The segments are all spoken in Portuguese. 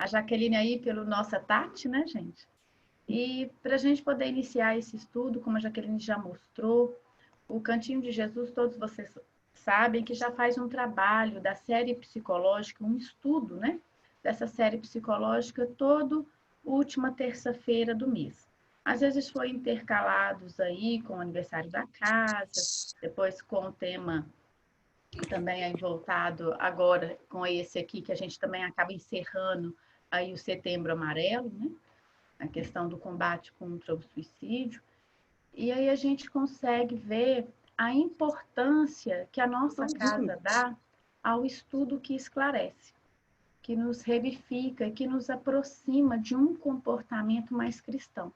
a Jaqueline aí pelo nossa Tati, né, gente? E para a gente poder iniciar esse estudo, como a Jaqueline já mostrou, o Cantinho de Jesus, todos vocês sabem que já faz um trabalho da série psicológica, um estudo, né? Dessa série psicológica, todo última terça-feira do mês. Às vezes foi intercalados aí com o aniversário da casa, depois com o tema também aí voltado agora com esse aqui, que a gente também acaba encerrando aí o Setembro Amarelo, né? A questão do combate contra o suicídio. E aí a gente consegue ver a importância que a nossa casa dá ao estudo que esclarece, que nos revifica, que nos aproxima de um comportamento mais cristão.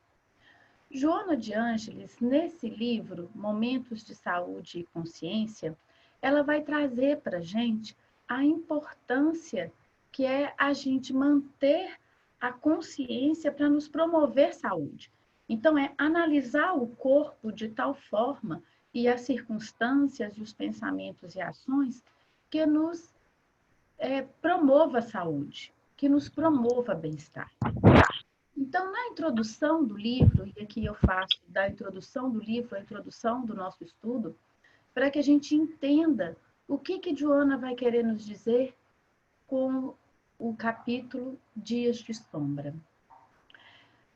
Joana de Ângeles, nesse livro, Momentos de Saúde e Consciência, ela vai trazer para a gente a importância que é a gente manter a consciência para nos promover saúde. Então, é analisar o corpo de tal forma e as circunstâncias e os pensamentos e ações que nos promova a saúde, que nos promova bem-estar. Então, na introdução do livro, e aqui eu faço da introdução do livro, a introdução do nosso estudo, para que a gente entenda o que Joana vai querer nos dizer com o capítulo Dias de Sombra.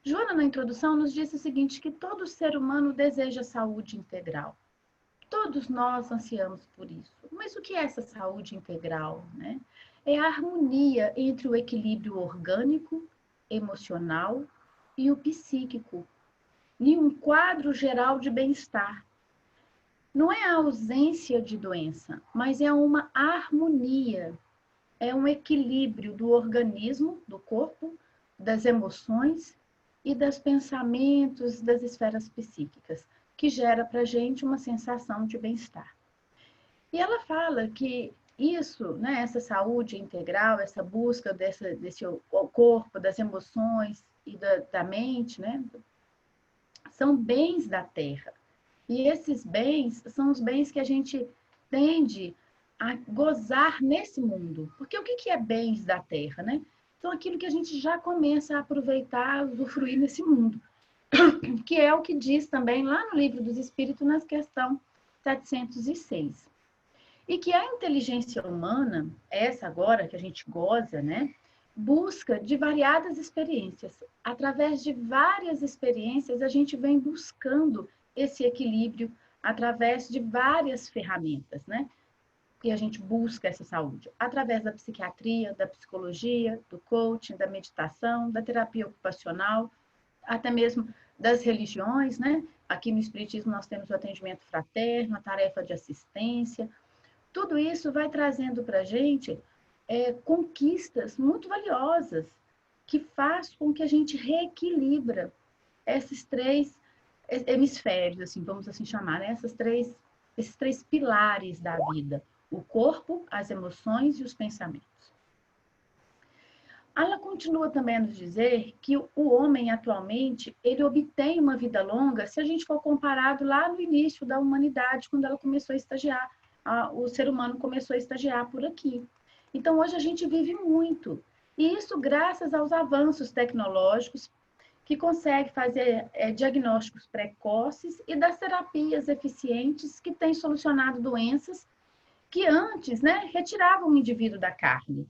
Joana, na introdução, nos disse o seguinte, que todo ser humano deseja saúde integral. Todos nós ansiamos por isso. Mas o que é essa saúde integral, né? É a harmonia entre o equilíbrio orgânico, emocional e o psíquico, em um quadro geral de bem-estar. Não é a ausência de doença, mas é uma harmonia, é um equilíbrio do organismo, do corpo, das emoções e dos pensamentos das esferas psíquicas, que gera para a gente uma sensação de bem-estar. E ela fala que isso, né, essa saúde integral, essa busca desse corpo, das emoções e da mente, né, são bens da terra. E esses bens são os bens que a gente tende a gozar nesse mundo. Porque o que é bens da terra, né? São aquilo que a gente já começa a aproveitar, usufruir nesse mundo. Que é o que diz também lá no Livro dos Espíritos, na questão 706. E que a inteligência humana, essa agora que a gente goza, né? Busca de variadas experiências. Através de várias experiências, a gente vem buscando esse equilíbrio através de várias ferramentas, né? E a gente busca essa saúde através da psiquiatria, da psicologia, do coaching, da meditação, da terapia ocupacional, até mesmo das religiões, né? Aqui no Espiritismo nós temos o atendimento fraterno, a tarefa de assistência. Tudo isso vai trazendo para a gente conquistas muito valiosas, que faz com que a gente reequilibra esses três hemisférios, assim, vamos assim chamar, né? Esses três pilares da vida: o corpo, as emoções e os pensamentos. Ela continua também a nos dizer que o homem atualmente, ele obtém uma vida longa se a gente for comparado lá no início da humanidade, quando ela começou a estagiar, o ser humano começou a estagiar por aqui. Então, hoje a gente vive muito. E isso graças aos avanços tecnológicos que consegue fazer diagnósticos precoces e das terapias eficientes que têm solucionado doenças que antes, né, retiravam o indivíduo da carne.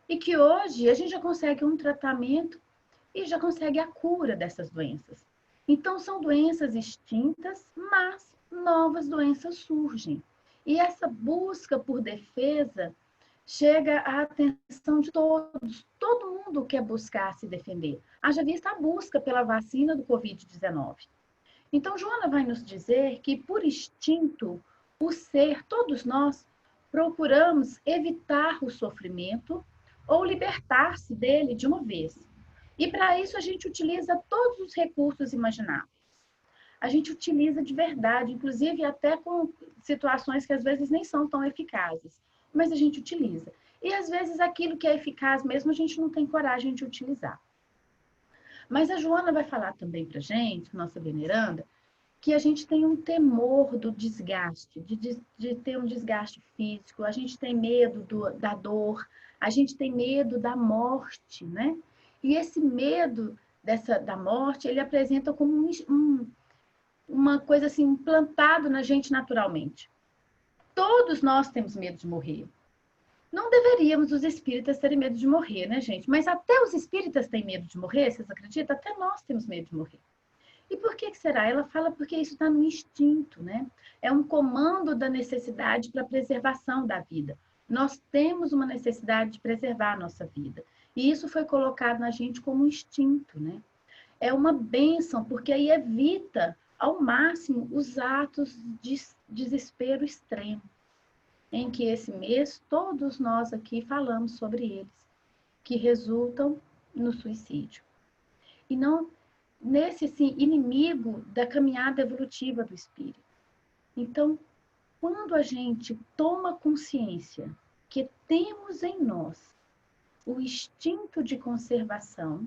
E que hoje a gente já consegue um tratamento e já consegue a cura dessas doenças. Então, são doenças extintas, mas novas doenças surgem. E essa busca por defesa chega à atenção de todos. Todo mundo quer buscar se defender. Haja vista a busca pela vacina do Covid-19. Então, Joana vai nos dizer que, por instinto, todos nós, procuramos evitar o sofrimento ou libertar-se dele de uma vez. E para isso a gente utiliza todos os recursos imagináveis. A gente utiliza de verdade, inclusive até com situações que às vezes nem são tão eficazes, mas a gente utiliza. E às vezes aquilo que é eficaz mesmo a gente não tem coragem de utilizar. Mas a Joana vai falar também para a gente, nossa veneranda, que a gente tem um temor do desgaste, de ter um desgaste físico, a gente tem medo da dor, a gente tem medo da morte, né? E esse medo da morte, ele apresenta como uma coisa assim, implantado na gente naturalmente. Todos nós temos medo de morrer. Não deveríamos os espíritas terem medo de morrer, né, gente? Mas até os espíritas têm medo de morrer, vocês acreditam? Até nós temos medo de morrer. E por que será? Ela fala porque isso está no instinto, né? É um comando da necessidade para a preservação da vida. Nós temos uma necessidade de preservar a nossa vida. E isso foi colocado na gente como um instinto, né? É uma bênção, porque aí evita ao máximo os atos de desespero extremo, em que esse mês todos nós aqui falamos sobre eles, que resultam no suicídio. E não nesse assim, inimigo da caminhada evolutiva do espírito. Então, quando a gente toma consciência que temos em nós o instinto de conservação,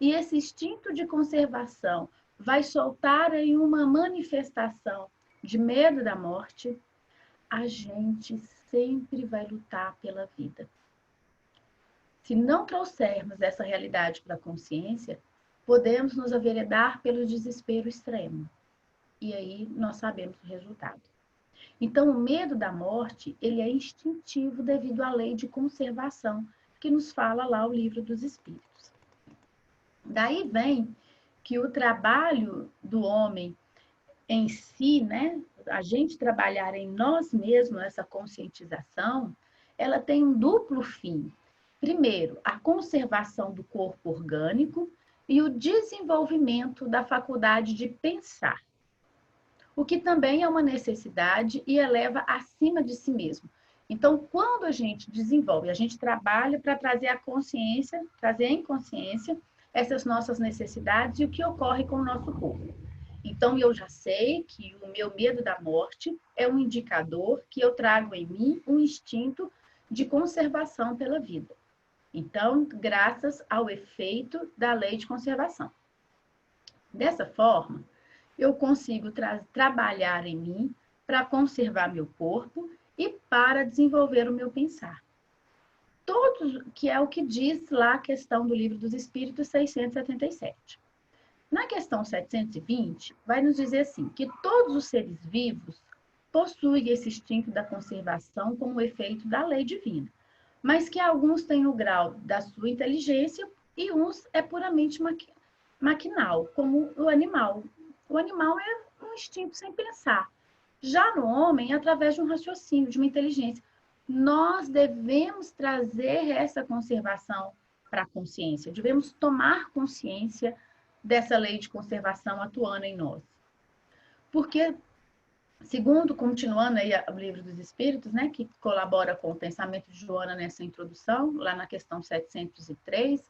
e esse instinto de conservação vai soltar em uma manifestação de medo da morte, a gente sempre vai lutar pela vida. Se não trouxermos essa realidade para a consciência, podemos nos averedar pelo desespero extremo. E aí nós sabemos o resultado. Então, o medo da morte, ele é instintivo devido à lei de conservação, que nos fala lá o Livro dos Espíritos. Daí vem que o trabalho do homem em si, né, a gente trabalhar em nós mesmos essa conscientização, ela tem um duplo fim. Primeiro, a conservação do corpo orgânico e o desenvolvimento da faculdade de pensar, o que também é uma necessidade e eleva acima de si mesmo. Então, quando a gente desenvolve, a gente trabalha para trazer a consciência, trazer em consciência essas nossas necessidades e o que ocorre com o nosso corpo. Então, eu já sei que o meu medo da morte é um indicador que eu trago em mim um instinto de conservação pela vida. Então, graças ao efeito da lei de conservação. Dessa forma, eu consigo trabalhar em mim para conservar meu corpo e para desenvolver o meu pensar. Todos, que é o que diz lá a questão do Livro dos Espíritos 677. Na questão 720, vai nos dizer assim, que todos os seres vivos possuem esse instinto da conservação como efeito da lei divina, mas que alguns têm o grau da sua inteligência e uns é puramente maquinal, como o animal. O animal é um instinto sem pensar. Já no homem, é através de um raciocínio, de uma inteligência. Nós devemos trazer essa conservação para a consciência, devemos tomar consciência dessa lei de conservação atuando em nós. Porque, segundo, continuando aí o Livro dos Espíritos, né, que colabora com o pensamento de Joana nessa introdução, lá na questão 703,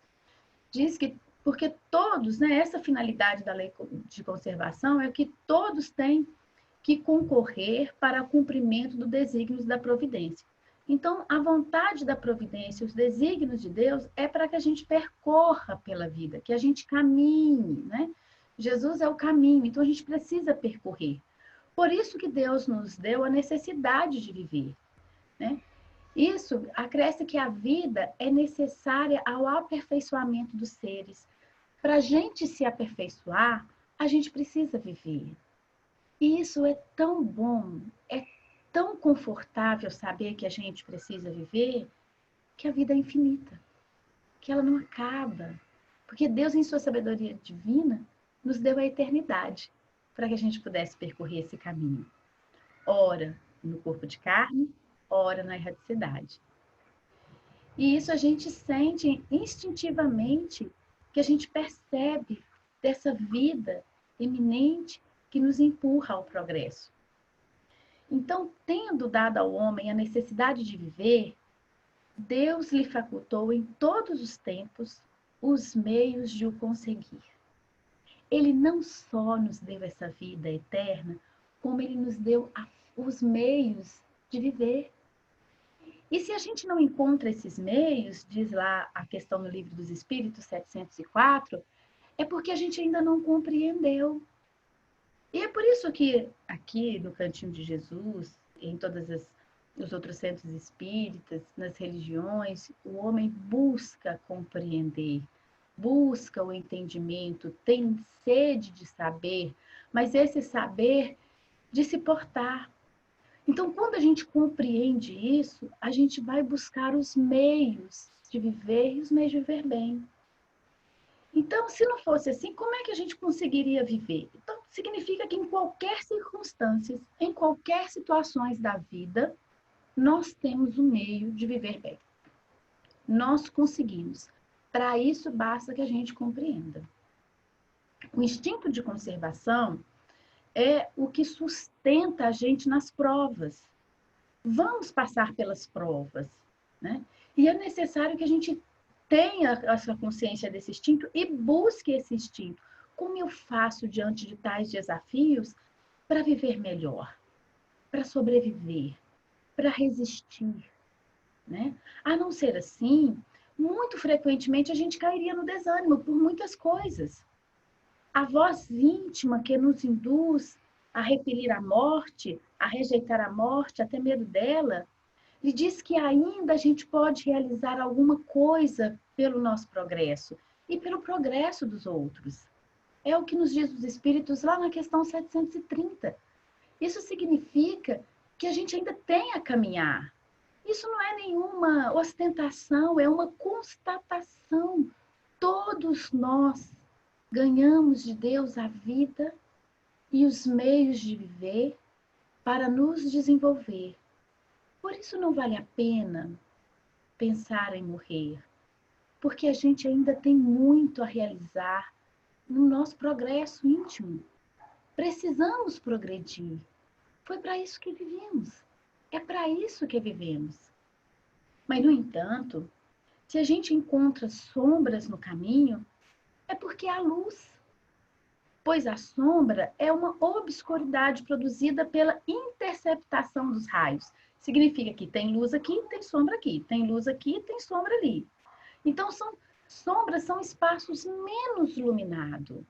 diz que, porque todos, né, essa finalidade da lei de conservação é que todos têm que concorrer para o cumprimento dos desígnios da providência. Então, a vontade da providência, os desígnios de Deus, é para que a gente percorra pela vida, que a gente caminhe, né? Jesus é o caminho, então a gente precisa percorrer. Por isso que Deus nos deu a necessidade de viver, né? Isso acresce que a vida é necessária ao aperfeiçoamento dos seres. Para a gente se aperfeiçoar, a gente precisa viver. E isso é tão bom, é tão confortável saber que a gente precisa viver, que a vida é infinita, que ela não acaba. Porque Deus, em sua sabedoria divina, nos deu a eternidade para que a gente pudesse percorrer esse caminho. Ora no corpo de carne, ora na erradicidade. E isso a gente sente instintivamente, que a gente percebe dessa vida eminente que nos empurra ao progresso. Então, tendo dado ao homem a necessidade de viver, Deus lhe facultou em todos os tempos os meios de o conseguir. Ele não só nos deu essa vida eterna, como ele nos deu os meios de viver. E se a gente não encontra esses meios, diz lá a questão no Livro dos Espíritos 704, é porque a gente ainda não compreendeu. E é por isso que aqui no Cantinho de Jesus, em todos os outros centros espíritas, nas religiões, o homem busca compreender busca o entendimento, tem sede de saber, mas esse saber de se portar. Então, quando a gente compreende isso, a gente vai buscar os meios de viver e os meios de viver bem. Então, se não fosse assim, como é que a gente conseguiria viver? Então, significa que em qualquer circunstância, em qualquer situações da vida, nós temos o meio de viver bem. Nós conseguimos. Para isso, basta que a gente compreenda. O instinto de conservação é o que sustenta a gente nas provas. Vamos passar pelas provas, né? E é necessário que a gente tenha essa consciência desse instinto e busque esse instinto. Como eu faço diante de tais desafios para viver melhor, para sobreviver, para resistir, né? A não ser assim, muito frequentemente a gente cairia no desânimo por muitas coisas. A voz íntima que nos induz a repelir a morte, a rejeitar a morte, a ter medo dela, lhe diz que ainda a gente pode realizar alguma coisa pelo nosso progresso e pelo progresso dos outros. É o que nos diz os Espíritos lá na questão 730. Isso significa que a gente ainda tem a caminhar. Isso não é nenhuma ostentação, é uma constatação. Todos nós ganhamos de Deus a vida e os meios de viver para nos desenvolver. Por isso não vale a pena pensar em morrer, porque a gente ainda tem muito a realizar no nosso progresso íntimo. Precisamos progredir. Foi para isso que vivemos. É para isso que vivemos. Mas, no entanto, se a gente encontra sombras no caminho, é porque há luz. Pois a sombra é uma obscuridade produzida pela interceptação dos raios. Significa que tem luz aqui, tem sombra aqui, tem luz aqui, tem sombra ali. Então, sombras são espaços menos iluminados.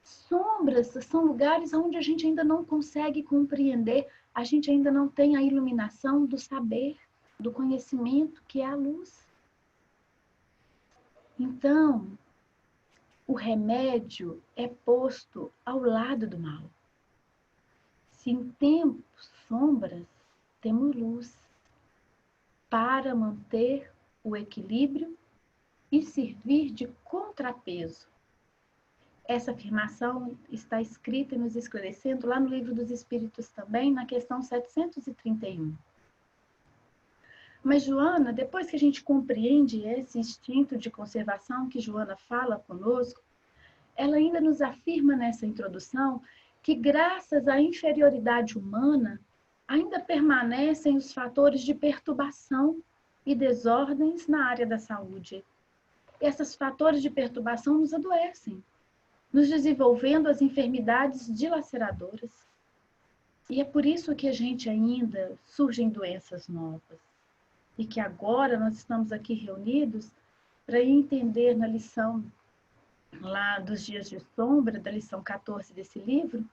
Sombras são lugares onde a gente ainda não consegue compreender, a gente ainda não tem a iluminação do saber, do conhecimento, que é a luz. Então, o remédio é posto ao lado do mal. Se em tempos sombras, temos luz para manter o equilíbrio e servir de contrapeso. Essa afirmação está escrita e nos esclarecendo lá no Livro dos Espíritos também, na questão 731. Mas, Joana, depois que a gente compreende esse instinto de conservação que Joana fala conosco, ela ainda nos afirma nessa introdução que, graças à inferioridade humana, ainda permanecem os fatores de perturbação e desordens na área da saúde. Esses fatores de perturbação nos adoecem, nos desenvolvendo as enfermidades dilaceradoras. E é por isso que a gente ainda surgem doenças novas. E que agora nós estamos aqui reunidos para entender na lição lá dos dias de sombra, da lição 14 desse livro,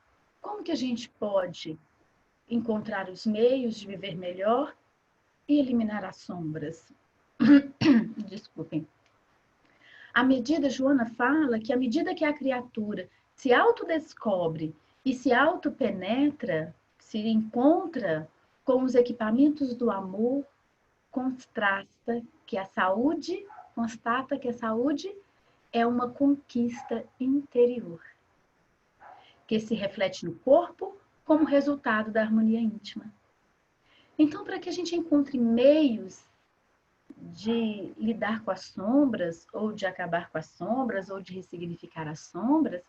como que a gente pode encontrar os meios de viver melhor e eliminar as sombras. Desculpem. Joana fala que à medida que a criatura se autodescobre e se autopenetra, se encontra com os equipamentos do amor, constata que a saúde é uma conquista interior, que se reflete no corpo como resultado da harmonia íntima. Então, para que a gente encontre meios de lidar com as sombras, ou de acabar com as sombras, ou de ressignificar as sombras,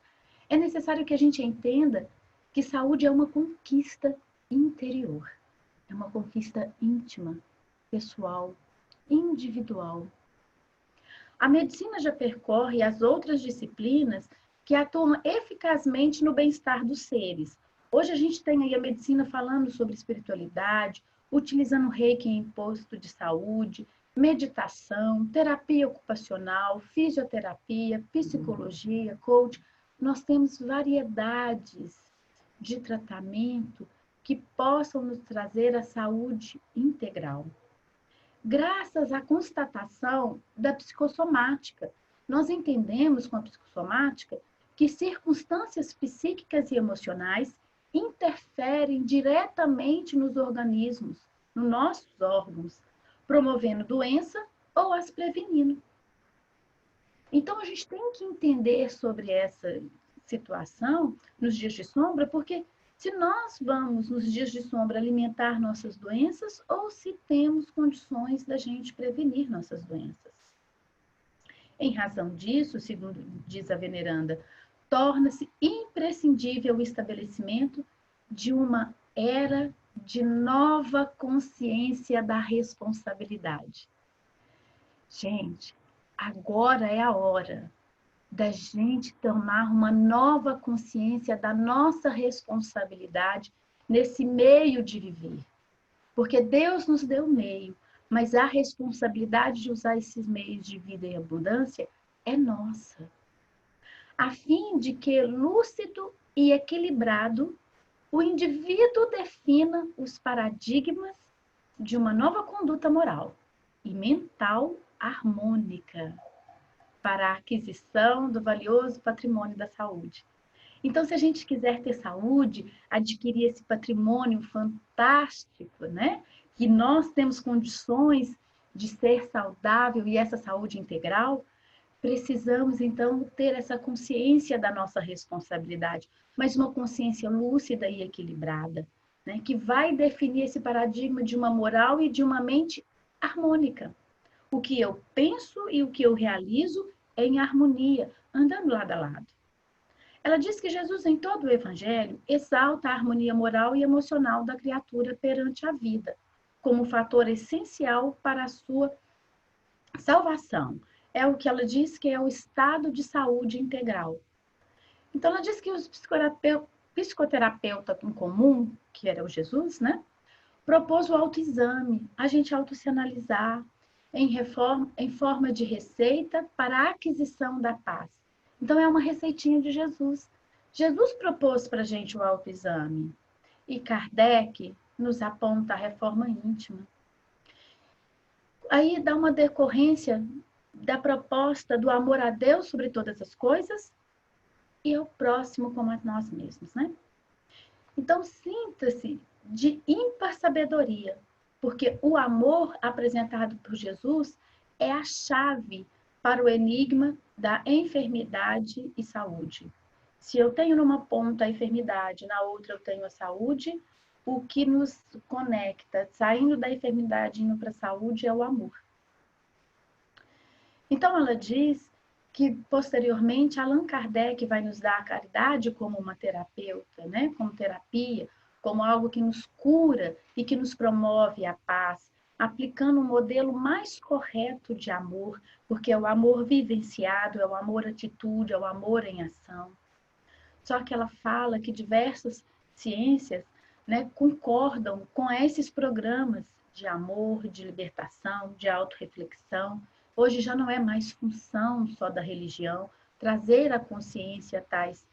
é necessário que a gente entenda que saúde é uma conquista interior, é uma conquista íntima, pessoal, individual. A medicina já percorre as outras disciplinas que atuam eficazmente no bem-estar dos seres. Hoje a gente tem aí a medicina falando sobre espiritualidade, utilizando o reiki em posto de saúde, meditação, terapia ocupacional, fisioterapia, psicologia, coaching. Nós temos variedades de tratamento que possam nos trazer a saúde integral. Graças à constatação da psicossomática, nós entendemos com a psicossomática que circunstâncias psíquicas e emocionais interferem diretamente nos organismos, nos nossos órgãos, promovendo doença ou as prevenindo. Então, a gente tem que entender sobre essa situação nos dias de sombra, porque se nós vamos, nos dias de sombra, alimentar nossas doenças ou se temos condições da gente prevenir nossas doenças. Em razão disso, segundo diz a veneranda, torna-se imprescindível o estabelecimento de uma era de nova consciência da responsabilidade. Gente, agora é a hora da gente tomar uma nova consciência da nossa responsabilidade nesse meio de viver. Porque Deus nos deu o meio, mas a responsabilidade de usar esses meios de vida em abundância é nossa. A fim de que, lúcido e equilibrado, o indivíduo defina os paradigmas de uma nova conduta moral e mental harmônica para a aquisição do valioso patrimônio da saúde. Então, se a gente quiser ter saúde, adquirir esse patrimônio fantástico, né? Que nós temos condições de ser saudável e essa saúde integral, precisamos, então, ter essa consciência da nossa responsabilidade, mas uma consciência lúcida e equilibrada, né? Que vai definir esse paradigma de uma moral e de uma mente harmônica. O que eu penso e o que eu realizo é em harmonia, andando lado a lado. Ela diz que Jesus, em todo o Evangelho, exalta a harmonia moral e emocional da criatura perante a vida, como fator essencial para a sua salvação. É o que ela diz que é o estado de saúde integral. Então, ela diz que os psicoterapeutas em comum, que era o Jesus, né, propôs o autoexame, a gente auto se analisar em forma de receita para a aquisição da paz. Então, é uma receitinha de Jesus. Jesus propôs para a gente o autoexame. E Kardec nos aponta a reforma íntima. Aí dá uma decorrência da proposta do amor a Deus sobre todas as coisas e ao próximo como a nós mesmos, né? Então, sinta-se de ímpar sabedoria, porque o amor apresentado por Jesus é a chave para o enigma da enfermidade e saúde. Se eu tenho numa ponta a enfermidade, na outra eu tenho a saúde, o que nos conecta, saindo da enfermidade e indo para a saúde, é o amor. Então, ela diz que, posteriormente, Allan Kardec vai nos dar a caridade como uma terapeuta, né? Como terapia, como algo que nos cura e que nos promove a paz, aplicando um modelo mais correto de amor, porque é o amor vivenciado, é o amor atitude, é o amor em ação. Só que ela fala que diversas ciências, né, concordam com esses programas de amor, de libertação, de autorreflexão. Hoje já não é mais função só da religião trazer à consciência tais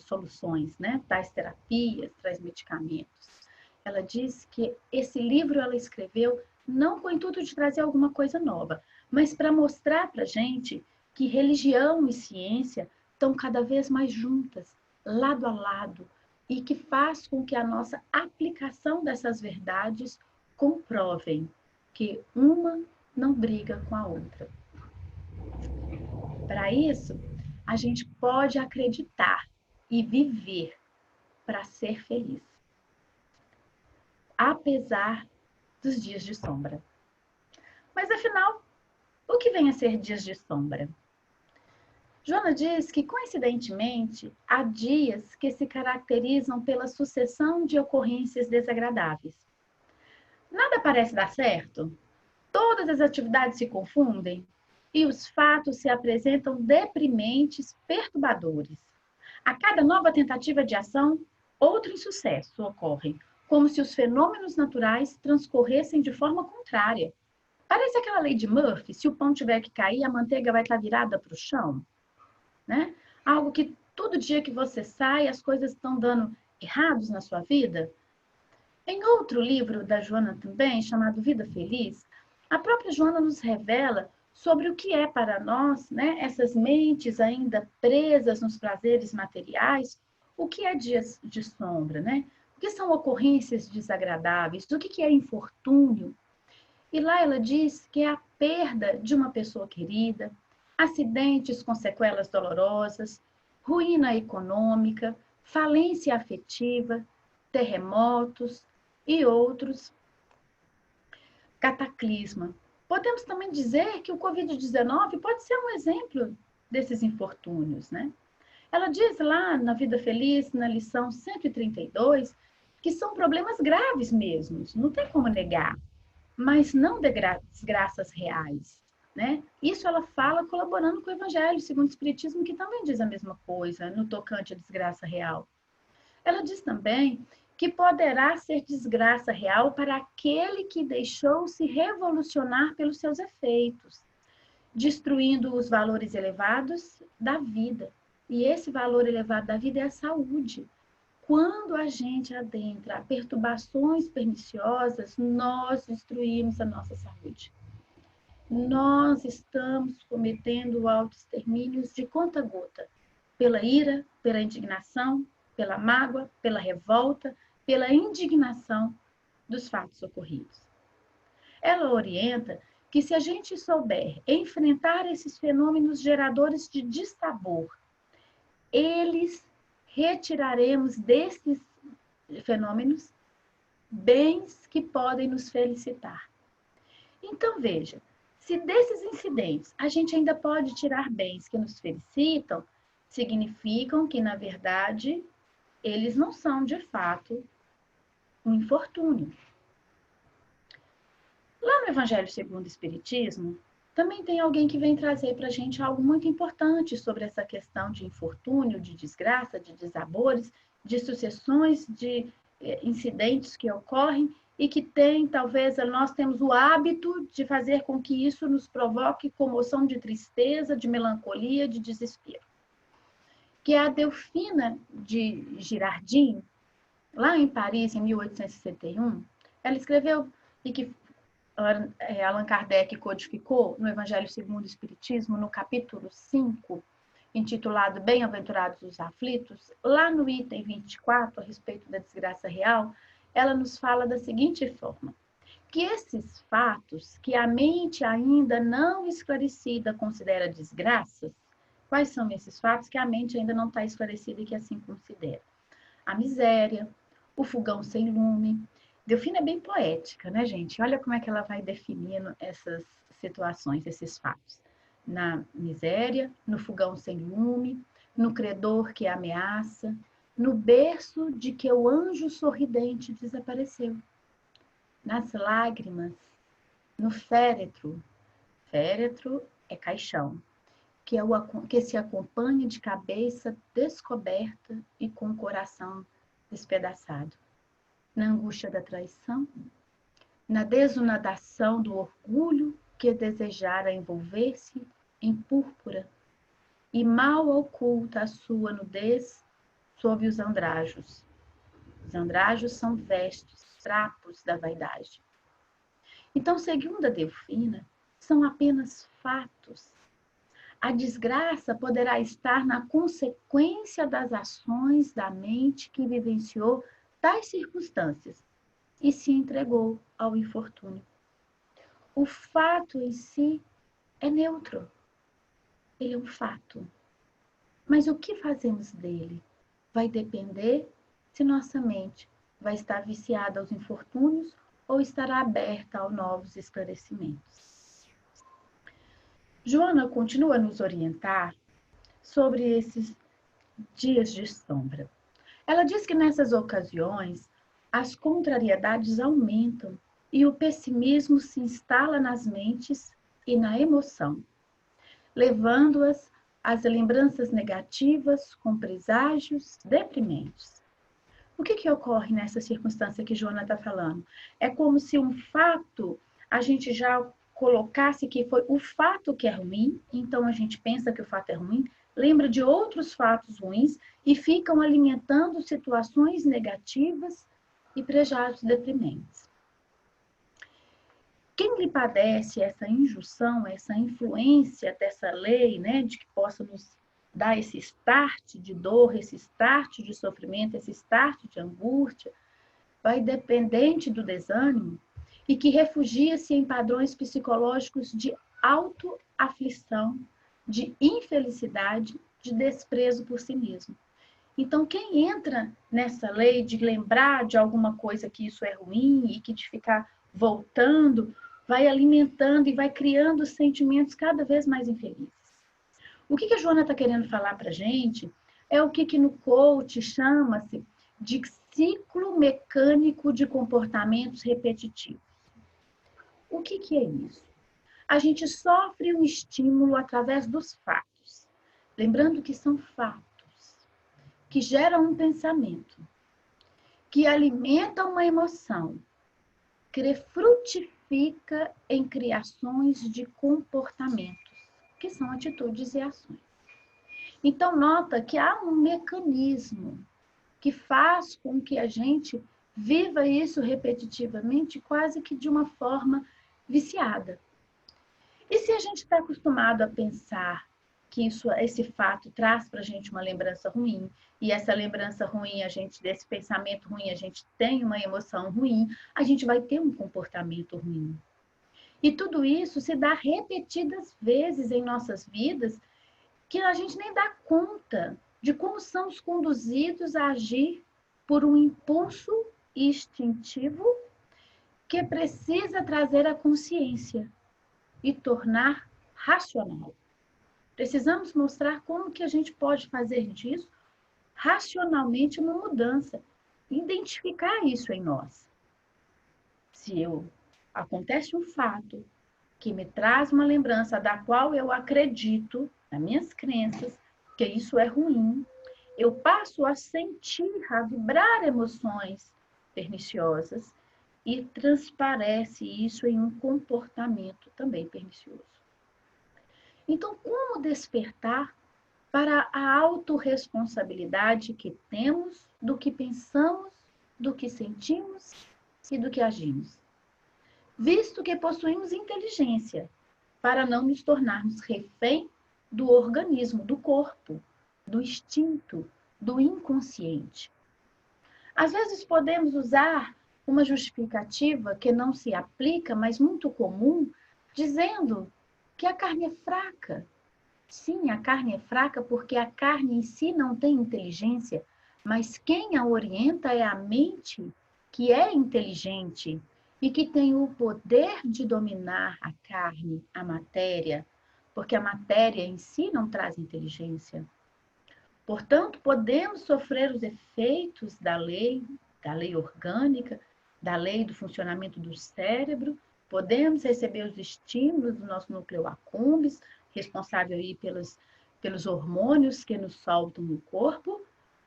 soluções, né, tais terapias, tais medicamentos. Ela diz que esse livro ela escreveu não com o intuito de trazer alguma coisa nova, mas para mostrar para a gente que religião e ciência estão cada vez mais juntas, lado a lado, e que faz com que a nossa aplicação dessas verdades comprovem que uma não briga com a outra. Para isso, a gente pode acreditar e viver para ser feliz, apesar dos dias de sombra. Mas afinal, o que vem a ser dias de sombra? Joana diz que, coincidentemente, há dias que se caracterizam pela sucessão de ocorrências desagradáveis. Nada parece dar certo, todas as atividades se confundem e os fatos se apresentam deprimentes, perturbadores. A cada nova tentativa de ação, outro insucesso ocorre, como se os fenômenos naturais transcorressem de forma contrária. Parece aquela lei de Murphy, se o pão tiver que cair, a manteiga vai estar virada para o chão. Né? Algo que todo dia que você sai, as coisas estão dando errados na sua vida. Em outro livro da Joana também, chamado Vida Feliz, a própria Joana nos revela sobre o que é para nós, né, essas mentes ainda presas nos prazeres materiais, o que é dias de sombra, né? O que são ocorrências desagradáveis? O que é infortúnio? E lá ela diz que é a perda de uma pessoa querida, acidentes com sequelas dolorosas, ruína econômica, falência afetiva, terremotos e outros cataclisma. Podemos também dizer que o Covid-19 pode ser um exemplo desses infortúnios, né? Ela diz lá na Vida Feliz, na lição 132, que são problemas graves mesmo, não tem como negar, mas não desgraças reais, né? Isso ela fala colaborando com o Evangelho segundo o Espiritismo, que também diz a mesma coisa no tocante à desgraça real. Ela diz também que poderá ser desgraça real para aquele que deixou-se revolucionar pelos seus efeitos, destruindo os valores elevados da vida. E esse valor elevado da vida é a saúde. Quando a gente adentra perturbações perniciosas, nós destruímos a nossa saúde. Nós estamos cometendo autoextermínios de conta-gota, pela ira, pela indignação, pela mágoa, pela revolta, pela indignação dos fatos ocorridos. Ela orienta que se a gente souber enfrentar esses fenômenos geradores de dissabor, eles retiraremos desses fenômenos bens que podem nos felicitar. Então, veja, se desses incidentes a gente ainda pode tirar bens que nos felicitam, significam que, na verdade, eles não são, de fato, um infortúnio. Lá no Evangelho segundo o Espiritismo, também tem alguém que vem trazer para a gente algo muito importante sobre essa questão de infortúnio, de desgraça, de desabores, de sucessões de incidentes que ocorrem e que tem, talvez, nós temos o hábito de fazer com que isso nos provoque comoção de tristeza, de melancolia, de desespero. Que é a Delfina de Girardin, lá em Paris, em 1861, ela escreveu, e que Allan Kardec codificou no Evangelho segundo o Espiritismo, no capítulo 5, intitulado Bem-aventurados os aflitos, lá no item 24, a respeito da desgraça real, ela nos fala da seguinte forma, que esses fatos que a mente ainda não esclarecida considera desgraças, quais são esses fatos que a mente ainda não está esclarecida e que assim considera? A miséria, o fogão sem lume. Delfina é bem poética, né, gente? Olha como é que ela vai definindo essas situações, esses fatos. Na miséria, no fogão sem lume, no credor que ameaça, no berço de que o anjo sorridente desapareceu, nas lágrimas, no féretro. Féretro é caixão, que se acompanha de cabeça descoberta e com o coração despedaçado. Na angústia da traição, na desonadação do orgulho que desejara envolver-se em púrpura e mal oculta a sua nudez sob os andrajos. Os andrajos são vestes, trapos da vaidade. Então, segundo a Delfina, são apenas fatos. A desgraça poderá estar na consequência das ações da mente que vivenciou tais circunstâncias e se entregou ao infortúnio. O fato em si é neutro. Ele é um fato. Mas o que fazemos dele vai depender se nossa mente vai estar viciada aos infortúnios ou estará aberta a novos esclarecimentos. Joana continua a nos orientar sobre esses dias de sombra. Ela diz que nessas ocasiões as contrariedades aumentam e o pessimismo se instala nas mentes e na emoção, levando-as às lembranças negativas com preságios deprimentes. O que ocorre nessa circunstância que Joana está falando? É como se um fato, a gente já colocasse que foi o fato que é ruim, então a gente pensa que o fato é ruim, lembra de outros fatos ruins e ficam alimentando situações negativas e prejádios deprimentes. quem lhe padece essa injunção, essa influência dessa lei, né, de que possa nos dar esse start de dor, esse start de sofrimento, esse start de angústia, vai dependente do desânimo e que refugia-se em padrões psicológicos de autoaflição, de infelicidade, de desprezo por si mesmo. Então, quem entra nessa lei de lembrar de alguma coisa que isso é ruim e que de ficar voltando, vai alimentando e vai criando sentimentos cada vez mais infelizes. O que a Joana está querendo falar para a gente é o que no coach chama-se de ciclo mecânico de comportamentos repetitivos. O que é isso? A gente sofre um estímulo através dos fatos. Lembrando que são fatos que geram um pensamento, que alimenta uma emoção, que frutifica em criações de comportamentos, que são atitudes e ações. Então, nota que há um mecanismo que faz com que a gente viva isso repetitivamente, quase que de uma forma viciada. E se a gente está acostumado a pensar que esse fato traz para a gente uma lembrança ruim, e essa lembrança ruim, desse pensamento ruim, a gente tem uma emoção ruim, a gente vai ter um comportamento ruim. E tudo isso se dá repetidas vezes em nossas vidas, que a gente nem dá conta de como somos conduzidos a agir por um impulso instintivo que precisa trazer a consciência e tornar racional. Precisamos mostrar como que a gente pode fazer disso racionalmente uma mudança, identificar isso em nós. Se acontece um fato que me traz uma lembrança da qual eu acredito, nas minhas crenças, que isso é ruim, eu passo a sentir, a vibrar emoções perniciosas e transparece isso em um comportamento também pernicioso. Então, como despertar para a autorresponsabilidade que temos do que pensamos, do que sentimos e do que agimos? Visto que possuímos inteligência, para não nos tornarmos refém do organismo, do corpo, do instinto, do inconsciente. Às vezes podemos usar uma justificativa que não se aplica, mas muito comum, dizendo que a carne é fraca. Sim, a carne é fraca porque a carne em si não tem inteligência, mas quem a orienta é a mente, que é inteligente e que tem o poder de dominar a carne, a matéria, porque a matéria em si não traz inteligência. Portanto, podemos sofrer os efeitos da lei orgânica, da lei do funcionamento do cérebro, podemos receber os estímulos do nosso núcleo accumbens, responsável aí pelos hormônios que nos soltam no corpo,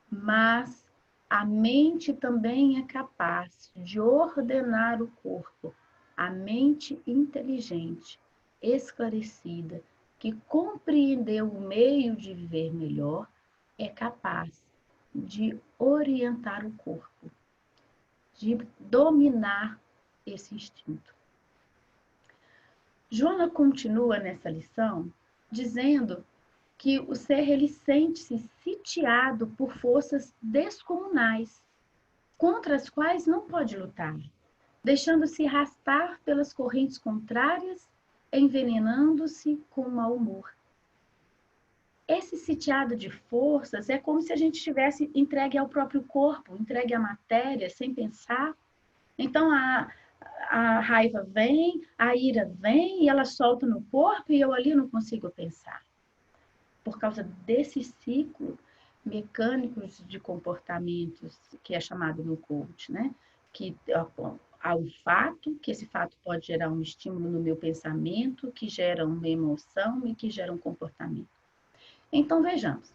mas a mente também é capaz de ordenar o corpo. A mente inteligente, esclarecida, que compreendeu o meio de viver melhor, é capaz de orientar o corpo, de dominar esse instinto. Joana continua nessa lição dizendo que o ser ele sente-se sitiado por forças descomunais, contra as quais não pode lutar, deixando-se arrastar pelas correntes contrárias, envenenando-se com mau humor. Esse sitiado de forças é como se a gente estivesse entregue ao próprio corpo, entregue à matéria, sem pensar. Então, a raiva vem, a ira vem e ela solta no corpo e eu ali não consigo pensar. Por causa desse ciclo mecânico de comportamentos que é chamado no coach, né? Que há um fato, que esse fato pode gerar um estímulo no meu pensamento, que gera uma emoção e que gera um comportamento. Então, vejamos.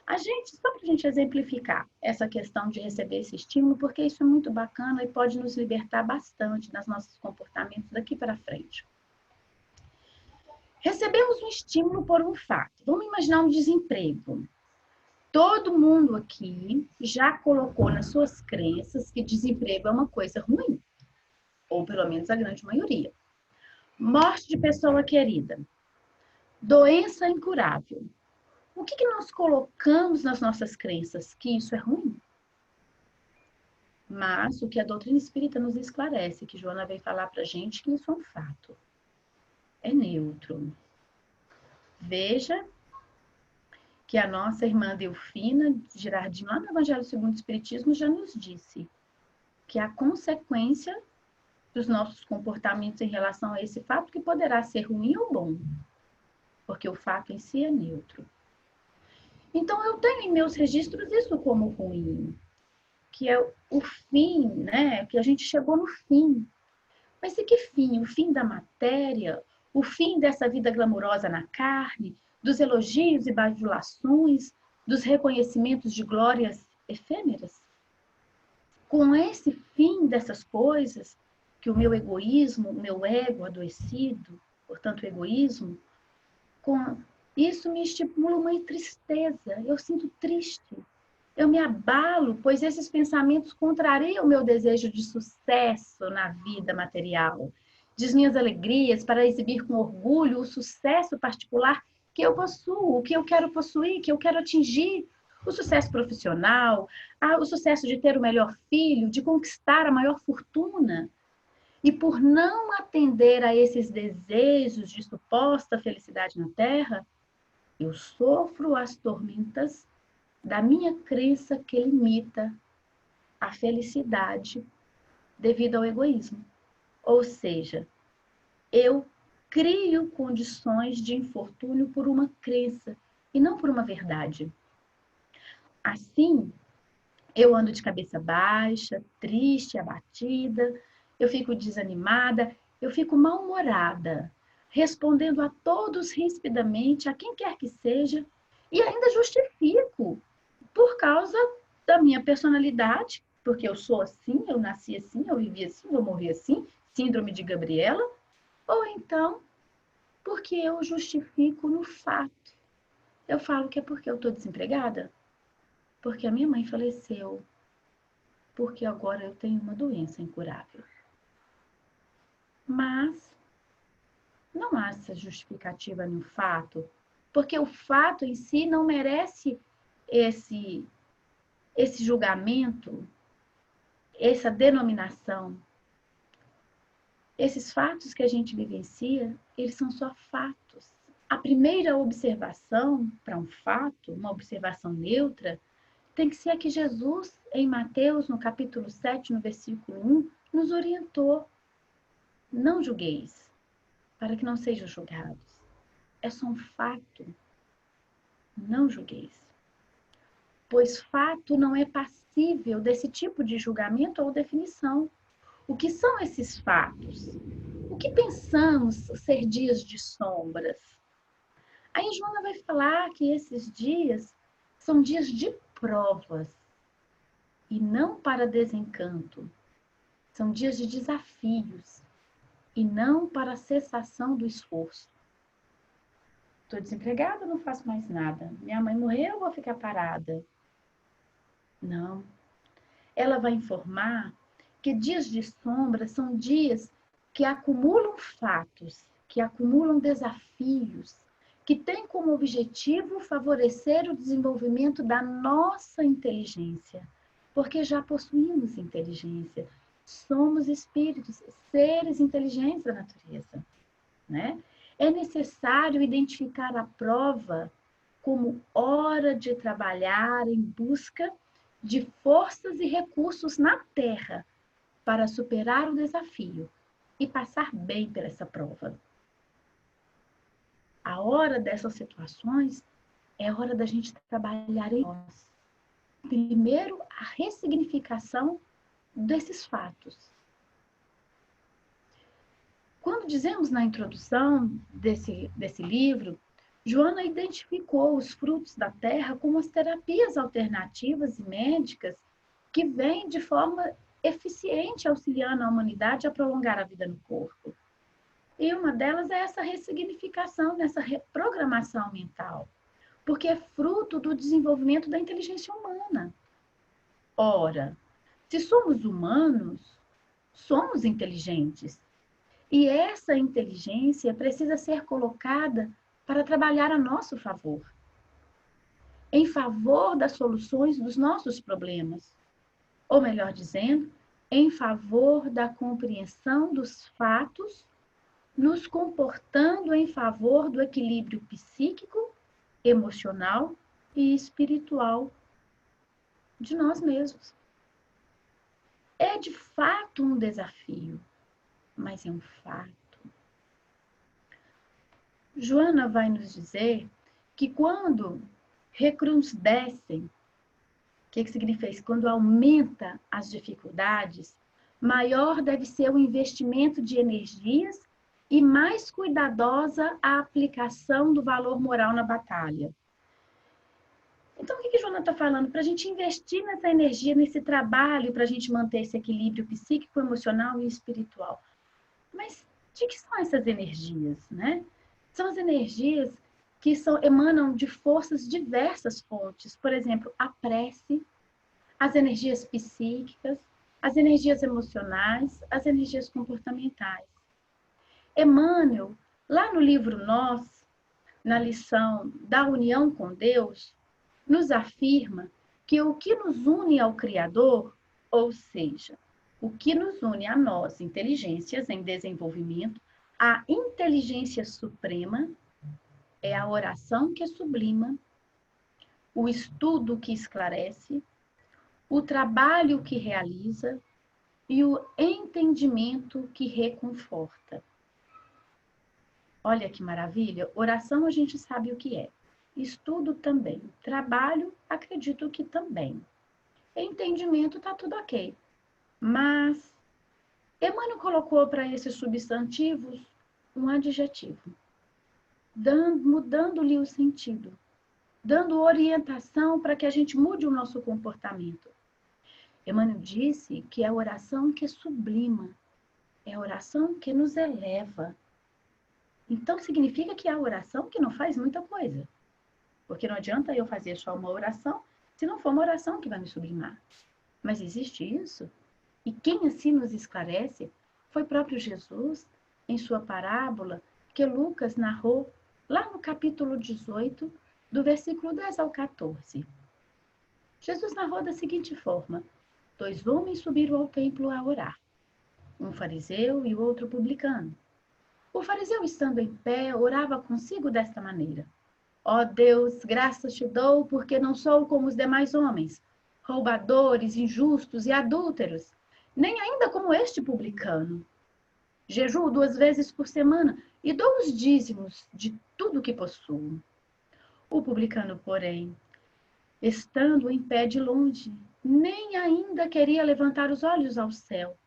Só para a gente exemplificar essa questão de receber esse estímulo, porque isso é muito bacana e pode nos libertar bastante dos nossos comportamentos daqui para frente. Recebemos um estímulo por um fato. Vamos imaginar um desemprego. Todo mundo aqui já colocou nas suas crenças que desemprego é uma coisa ruim. Ou pelo menos a grande maioria. Morte de pessoa querida. Doença incurável. O que nós colocamos nas nossas crenças? Que isso é ruim? Mas o que a doutrina espírita nos esclarece, que Joana veio falar para a gente, que isso é um fato. É neutro. Veja que a nossa irmã Delfina Girardin, lá no Evangelho segundo o Espiritismo, já nos disse que a consequência dos nossos comportamentos em relação a esse fato, que poderá ser ruim ou bom, porque o fato em si é neutro. Então, eu tenho em meus registros isso como ruim, que é o fim, né? Que a gente chegou no fim. Mas e que fim? O fim da matéria? O fim dessa vida glamurosa na carne? Dos elogios e bajulações? Dos reconhecimentos de glórias efêmeras? Com esse fim dessas coisas, que o meu egoísmo, o meu ego adoecido, portanto o egoísmo, com isso me estimula uma tristeza. Eu sinto triste. Eu me abalo, pois esses pensamentos contrariam o meu desejo de sucesso na vida material, de minhas alegrias para exibir com orgulho o sucesso particular que eu possuo, o que eu quero possuir, que eu quero atingir, o sucesso profissional, o sucesso de ter o melhor filho, de conquistar a maior fortuna. E por não atender a esses desejos de suposta felicidade na Terra, eu sofro as tormentas da minha crença que limita a felicidade devido ao egoísmo. Ou seja, eu crio condições de infortúnio por uma crença e não por uma verdade. Assim, eu ando de cabeça baixa, triste, abatida, eu fico desanimada, eu fico mal-humorada, respondendo a todos rispidamente, a quem quer que seja, e ainda justifico por causa da minha personalidade, porque eu sou assim, eu nasci assim, eu vivi assim, vou morrer assim, síndrome de Gabriela, ou então porque eu justifico no fato. Eu falo que é porque eu estou desempregada, porque a minha mãe faleceu, porque agora eu tenho uma doença incurável. Mas não há essa justificativa no fato, porque o fato em si não merece esse julgamento, essa denominação. Esses fatos que a gente vivencia, eles são só fatos. A primeira observação para um fato, uma observação neutra, tem que ser a que Jesus, em Mateus, no capítulo 7, no versículo 1, nos orientou. Não julgueis, para que não sejam julgados. É só um fato. Não julgueis. Pois fato não é passível desse tipo de julgamento ou definição. O que são esses fatos? O que pensamos ser dias de sombras? Aí Joana vai falar que esses dias são dias de provas e não para desencanto. São dias de desafios e não para a cessação do esforço. Estou desempregada, não faço mais nada. Minha mãe morreu, vou ficar parada. Não. Ela vai informar que dias de sombra são dias que acumulam fatos, que acumulam desafios, que têm como objetivo favorecer o desenvolvimento da nossa inteligência, porque já possuímos inteligência. Somos espíritos, seres inteligentes da natureza, né? É necessário identificar a prova como hora de trabalhar em busca de forças e recursos na Terra para superar o desafio e passar bem por essa prova. A hora dessas situações é a hora da gente trabalhar em nós. Primeiro, a ressignificação desses fatos. Quando dizemos na introdução desse livro, Joana identificou os frutos da terra como as terapias alternativas e médicas que vêm de forma eficiente auxiliando a humanidade a prolongar a vida no corpo. E uma delas é essa ressignificação, essa reprogramação mental, porque é fruto do desenvolvimento da inteligência humana. Ora, se somos humanos, somos inteligentes. E essa inteligência precisa ser colocada para trabalhar a nosso favor, em favor das soluções dos nossos problemas. Ou melhor dizendo, em favor da compreensão dos fatos, nos comportando em favor do equilíbrio psíquico, emocional e espiritual de nós mesmos. É de fato um desafio, mas é um fato. Joana vai nos dizer que quando recrudescem, o que significa isso? Quando aumenta as dificuldades, maior deve ser o investimento de energias e mais cuidadosa a aplicação do valor moral na batalha. Então, o que Joana está falando? Para a gente investir nessa energia, nesse trabalho, para a gente manter esse equilíbrio psíquico, emocional e espiritual. Mas de que são essas energias, né? São as energias que emanam de forças diversas fontes. Por exemplo, a prece, as energias psíquicas, as energias emocionais, as energias comportamentais. Emmanuel, lá no livro Nós, na lição da união com Deus, nos afirma que o que nos une ao Criador, ou seja, o que nos une a nós, inteligências em desenvolvimento, a inteligência suprema é a oração que sublima, o estudo que esclarece, o trabalho que realiza e o entendimento que reconforta. Olha que maravilha! Oração a gente sabe o que é. Estudo também. Trabalho, acredito que também. Entendimento, tá tudo ok. Mas Emmanuel colocou para esses substantivos um adjetivo, mudando-lhe o sentido, dando orientação para que a gente mude o nosso comportamento. Emmanuel disse que é a oração que sublima, é a oração que nos eleva. Então, significa que é a oração que não faz muita coisa. Porque não adianta eu fazer só uma oração, se não for uma oração que vai me sublimar. Mas existe isso? E quem assim nos esclarece foi próprio Jesus, em sua parábola, que Lucas narrou lá no capítulo 18, do versículo 10 ao 14. Jesus narrou da seguinte forma: 2 homens subiram ao templo a orar, um fariseu e o outro publicano. O fariseu, estando em pé, orava consigo desta maneira: Ó Deus, graças te dou, porque não sou como os demais homens, roubadores, injustos e adúlteros, nem ainda como este publicano. Jejuo 2 vezes por semana e dou os dízimos de tudo que possuo. O publicano, porém, estando em pé de longe, nem ainda queria levantar os olhos ao céu,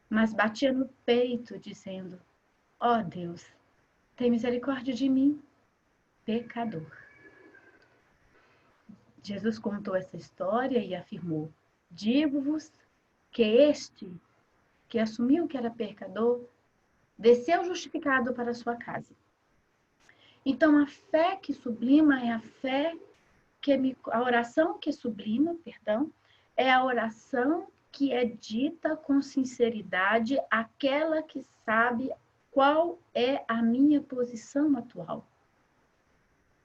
mas batia no peito, dizendo: Ó Deus, tem misericórdia de mim, pecador. Jesus contou essa história e afirmou: digo-vos que este, que assumiu que era pecador, desceu justificado para a sua casa. Então, a fé que sublima é a oração que sublima, é a oração que é dita com sinceridade, aquela que sabe qual é a minha posição atual.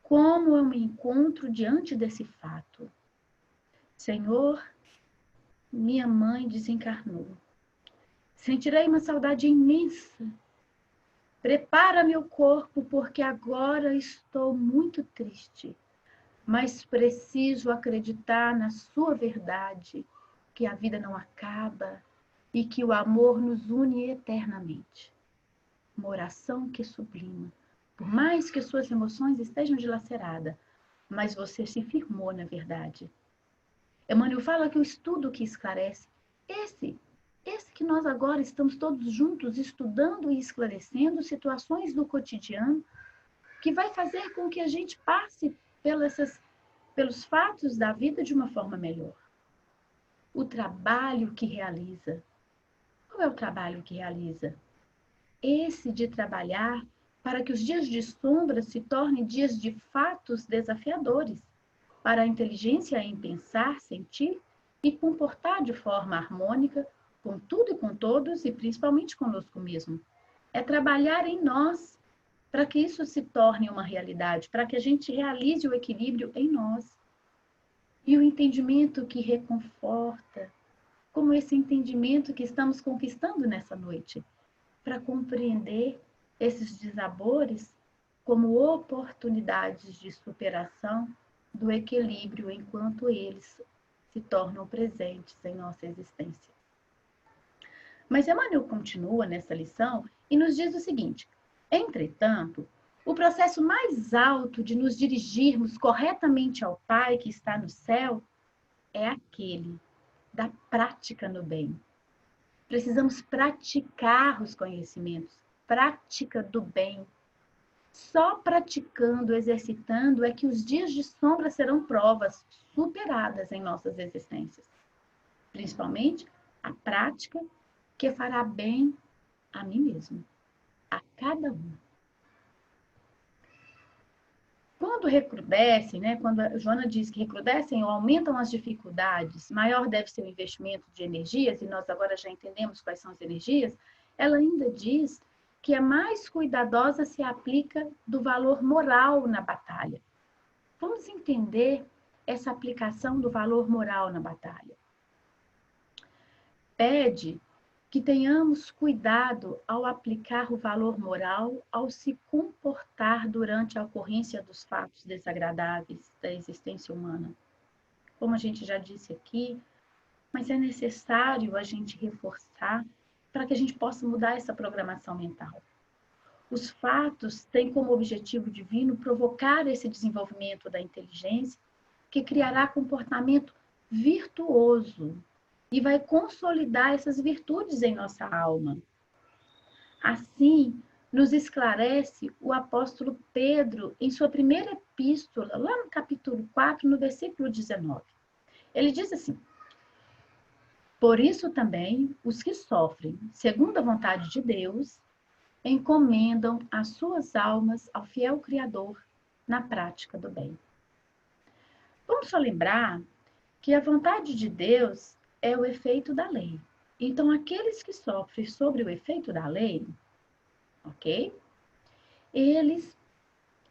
Como eu me encontro diante desse fato? Senhor, minha mãe desencarnou. Sentirei uma saudade imensa. Prepara meu corpo, porque agora estou muito triste, mas preciso acreditar na sua verdade, que a vida não acaba e que o amor nos une eternamente. Uma oração que sublima. Por mais que suas emoções estejam dilaceradas, mas você se firmou na verdade. Emmanuel fala que o estudo que esclarece, esse que nós agora estamos todos juntos estudando e esclarecendo situações do cotidiano, que vai fazer com que a gente passe pelos fatos da vida de uma forma melhor. O trabalho que realiza. Qual é o trabalho que realiza? Esse de trabalhar para que os dias de sombra se tornem dias de fatos desafiadores, para a inteligência em pensar, sentir e comportar de forma harmônica com tudo e com todos, e principalmente conosco mesmo. É trabalhar em nós para que isso se torne uma realidade, para que a gente realize o equilíbrio em nós. E o entendimento que reconforta, como esse entendimento que estamos conquistando nessa noite, para compreender esses desabores como oportunidades de superação do equilíbrio enquanto eles se tornam presentes em nossa existência. Mas Emmanuel continua nessa lição e nos diz o seguinte: entretanto, o processo mais alto de nos dirigirmos corretamente ao Pai que está no céu é aquele da prática no bem. Precisamos praticar os conhecimentos, prática do bem. Só praticando, exercitando é que os dias de sombra serão provas superadas em nossas existências. Principalmente a prática que fará bem a mim mesmo, a cada um. Quando recrudescem, né, quando a Joana diz que recrudescem ou aumentam as dificuldades, maior deve ser o investimento de energias, e nós agora já entendemos quais são as energias, ela ainda diz que a mais cuidadosa se aplica do valor moral na batalha. Vamos entender essa aplicação do valor moral na batalha. Pede que tenhamos cuidado ao aplicar o valor moral ao se comportar durante a ocorrência dos fatos desagradáveis da existência humana. Como a gente já disse aqui, mas é necessário a gente reforçar para que a gente possa mudar essa programação mental. Os fatos têm como objetivo divino provocar esse desenvolvimento da inteligência que criará comportamento virtuoso e vai consolidar essas virtudes em nossa alma. Assim, nos esclarece o apóstolo Pedro em sua primeira epístola, lá no capítulo 4, no versículo 19. Ele diz assim: por isso também os que sofrem, segundo a vontade de Deus, encomendam as suas almas ao fiel Criador na prática do bem. Vamos só lembrar que a vontade de Deus é o efeito da lei. Então, aqueles que sofrem sobre o efeito da lei, ok? Eles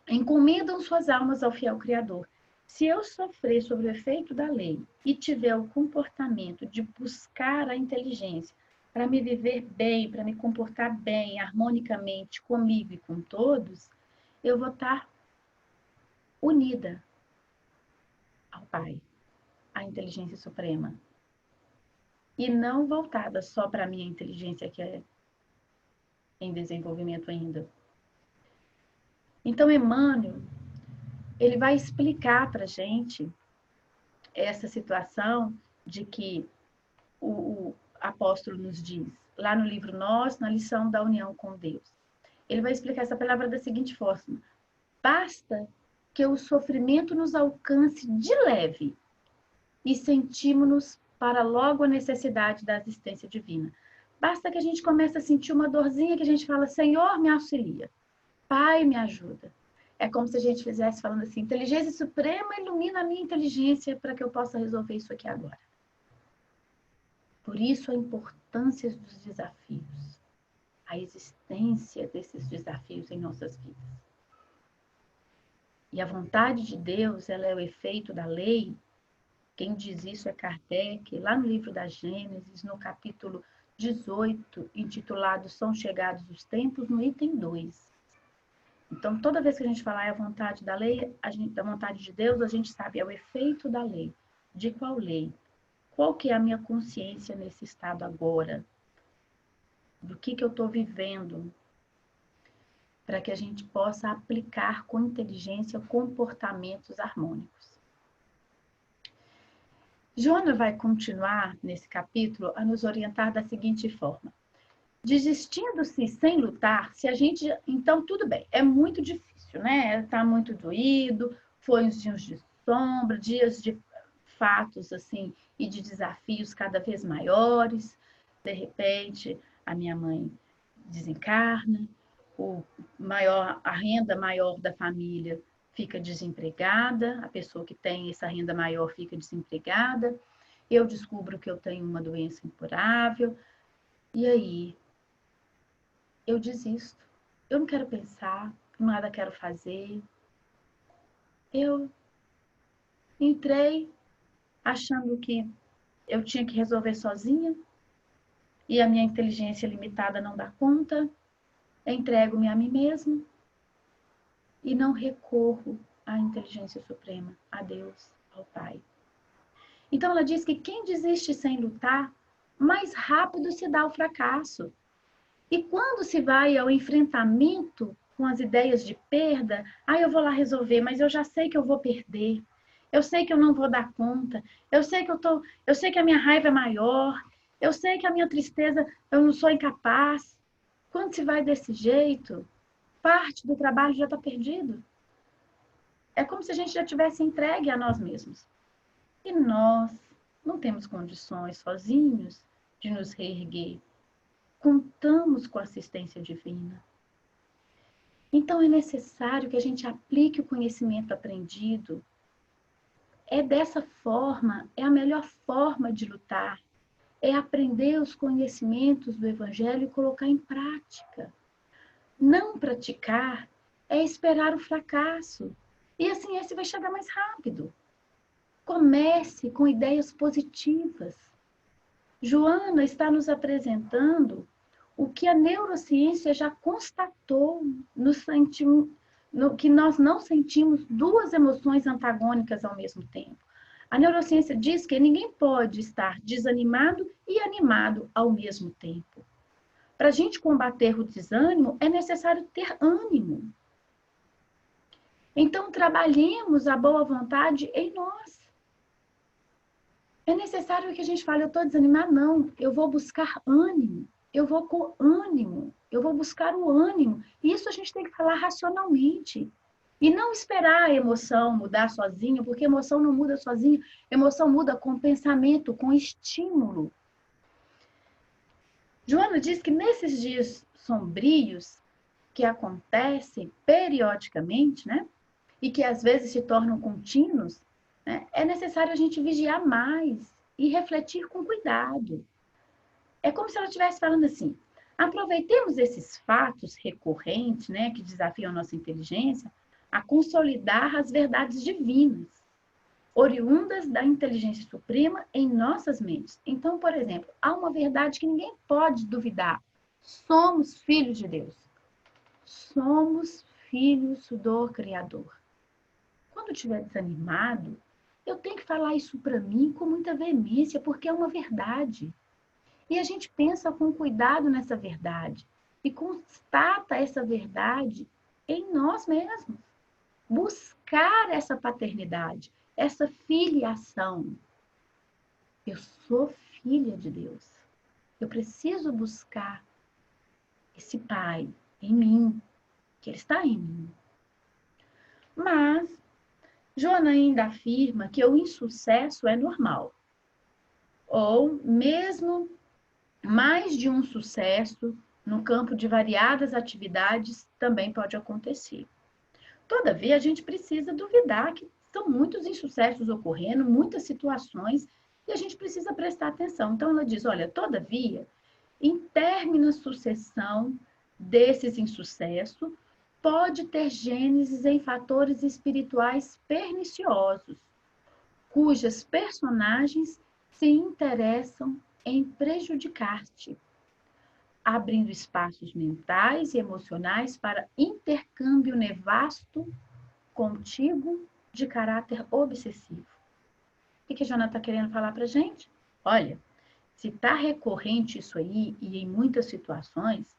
encomendam suas almas ao fiel Criador. Se eu sofrer sobre o efeito da lei e tiver o comportamento de buscar a inteligência para me viver bem, para me comportar bem, harmonicamente comigo e com todos, eu vou estar unida ao Pai, à inteligência suprema. E não voltada só para a minha inteligência, que é em desenvolvimento ainda. Então, Emmanuel, ele vai explicar para a gente essa situação de que o apóstolo nos diz, lá no livro Nós, na lição da união com Deus. Ele vai explicar essa palavra da seguinte forma: basta que o sofrimento nos alcance de leve e sentimos-nos para logo a necessidade da assistência divina. Basta que a gente comece a sentir uma dorzinha que a gente fala: Senhor, me auxilia. Pai, me ajuda. É como se a gente fizesse falando assim: inteligência suprema, ilumina a minha inteligência para que eu possa resolver isso aqui agora. Por isso a importância dos desafios, a existência desses desafios em nossas vidas. E a vontade de Deus, ela é o efeito da lei. Quem diz isso é Kardec, lá no livro da Gênesis, no capítulo 18, intitulado São Chegados os Tempos, no item 2. Então, toda vez que a gente falar é a vontade da lei, da vontade de Deus, a gente sabe, é o efeito da lei. De qual lei? Qual que é a minha consciência nesse estado agora? Do que eu estou vivendo? Para que a gente possa aplicar com inteligência comportamentos harmônicos. Joana vai continuar nesse capítulo a nos orientar da seguinte forma: desistindo-se sem lutar, se a gente... Então, tudo bem, é muito difícil, né? Está muito doído, foi uns dias de sombra, dias de fatos, assim, e de desafios cada vez maiores. De repente, a minha mãe desencarna, a renda maior da família fica desempregada, a pessoa que tem essa renda maior fica desempregada, eu descubro que eu tenho uma doença incurável, e aí? eu desisto. Eu não quero pensar, nada quero fazer. Eu entrei achando que eu tinha que resolver sozinha e a minha inteligência limitada não dá conta. Entrego-me a mim mesma e não recorro à inteligência suprema, a Deus, ao Pai. Então ela diz que quem desiste sem lutar, mais rápido se dá o fracasso. E quando se vai ao enfrentamento com as ideias de perda, eu vou lá resolver, mas eu já sei que eu vou perder. Eu sei que eu não vou dar conta. Eu sei que a minha raiva é maior. Eu sei que a minha tristeza, eu não sou incapaz. Quando se vai desse jeito, parte do trabalho já está perdido. É como se a gente já tivesse entregue a nós mesmos. E nós não temos condições sozinhos de nos reerguer. Contamos com a assistência divina. Então é necessário que a gente aplique o conhecimento aprendido. É dessa forma, é a melhor forma de lutar. É aprender os conhecimentos do Evangelho e colocar em prática. Não praticar é esperar o fracasso. E assim esse vai chegar mais rápido. Comece com ideias positivas. Joana está nos apresentando o que a neurociência já constatou no que nós não sentimos duas emoções antagônicas ao mesmo tempo. A neurociência diz que ninguém pode estar desanimado e animado ao mesmo tempo. Para a gente combater o desânimo, é necessário ter ânimo. Então, trabalhemos a boa vontade em nós. É necessário que a gente fale, eu estou desanimado? Não, eu vou buscar ânimo. Eu vou com ânimo. Eu vou buscar o ânimo. E isso a gente tem que falar racionalmente. E não esperar a emoção mudar sozinha, porque emoção não muda sozinha. Emoção muda com pensamento, com estímulo. Joana diz que nesses dias sombrios, que acontecem periodicamente, né? E que às vezes se tornam contínuos, né? É necessário a gente vigiar mais e refletir com cuidado. É como se ela estivesse falando assim, aproveitemos esses fatos recorrentes, né, que desafiam a nossa inteligência, a consolidar as verdades divinas, oriundas da inteligência suprema em nossas mentes. Então, por exemplo, há uma verdade que ninguém pode duvidar. Somos filhos de Deus. Somos filhos do Criador. Quando eu estiver desanimado, eu tenho que falar isso para mim com muita veemência, porque é uma verdade. E a gente pensa com cuidado nessa verdade e constata essa verdade em nós mesmos. Buscar essa paternidade, essa filiação. Eu sou filha de Deus. Eu preciso buscar esse Pai em mim, que Ele está em mim. Mas Joana ainda afirma que o insucesso é normal. Ou mesmo mais de um sucesso no campo de variadas atividades também pode acontecer. Todavia, a gente precisa duvidar que são muitos insucessos ocorrendo, muitas situações, e a gente precisa prestar atenção. Então, ela diz, olha, todavia, em término sucessão desses insucessos, pode ter gênesis em fatores espirituais perniciosos, cujas personagens se interessam em prejudicar-te, abrindo espaços mentais e emocionais para intercâmbio nefasto contigo de caráter obsessivo. O que a Joana está querendo falar para a gente? Olha, se está recorrente isso aí, e em muitas situações,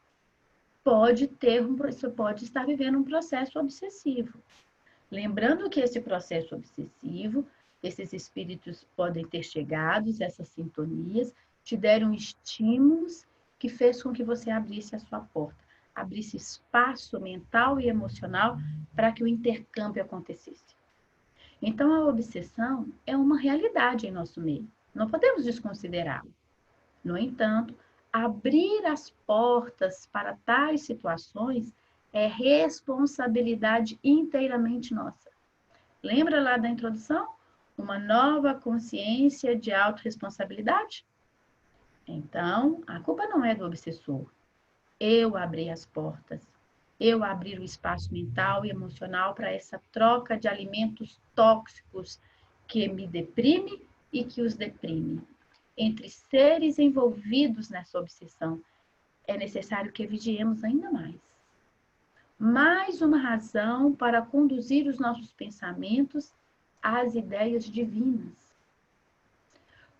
você pode estar vivendo um processo obsessivo. Lembrando que esse processo obsessivo, esses espíritos podem ter chegado, essas sintonias, te deram estímulos que fez com que você abrisse a sua porta, abrisse espaço mental e emocional para que o intercâmbio acontecesse. Então, a obsessão é uma realidade em nosso meio. Não podemos desconsiderá-la. No entanto, abrir as portas para tais situações é responsabilidade inteiramente nossa. Lembra lá da introdução? Uma nova consciência de autorresponsabilidade? Então, a culpa não é do obsessor. eu abrir as portas, eu abrir o espaço mental e emocional para essa troca de alimentos tóxicos que me deprime e que os deprime. Entre seres envolvidos nessa obsessão, é necessário que vigiemos ainda mais. Mais uma razão para conduzir os nossos pensamentos às ideias divinas.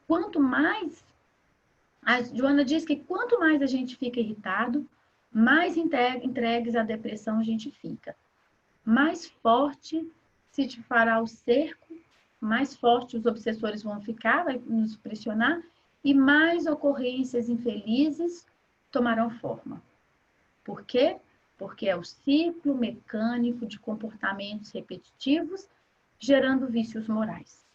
Quanto mais, a Joana diz que quanto mais a gente fica irritado, mais entregues à depressão a gente fica. Mais forte se te fará o cerco, mais forte os obsessores vão ficar, vai nos pressionar, e mais ocorrências infelizes tomarão forma. Por quê? Porque é o ciclo mecânico de comportamentos repetitivos gerando vícios morais.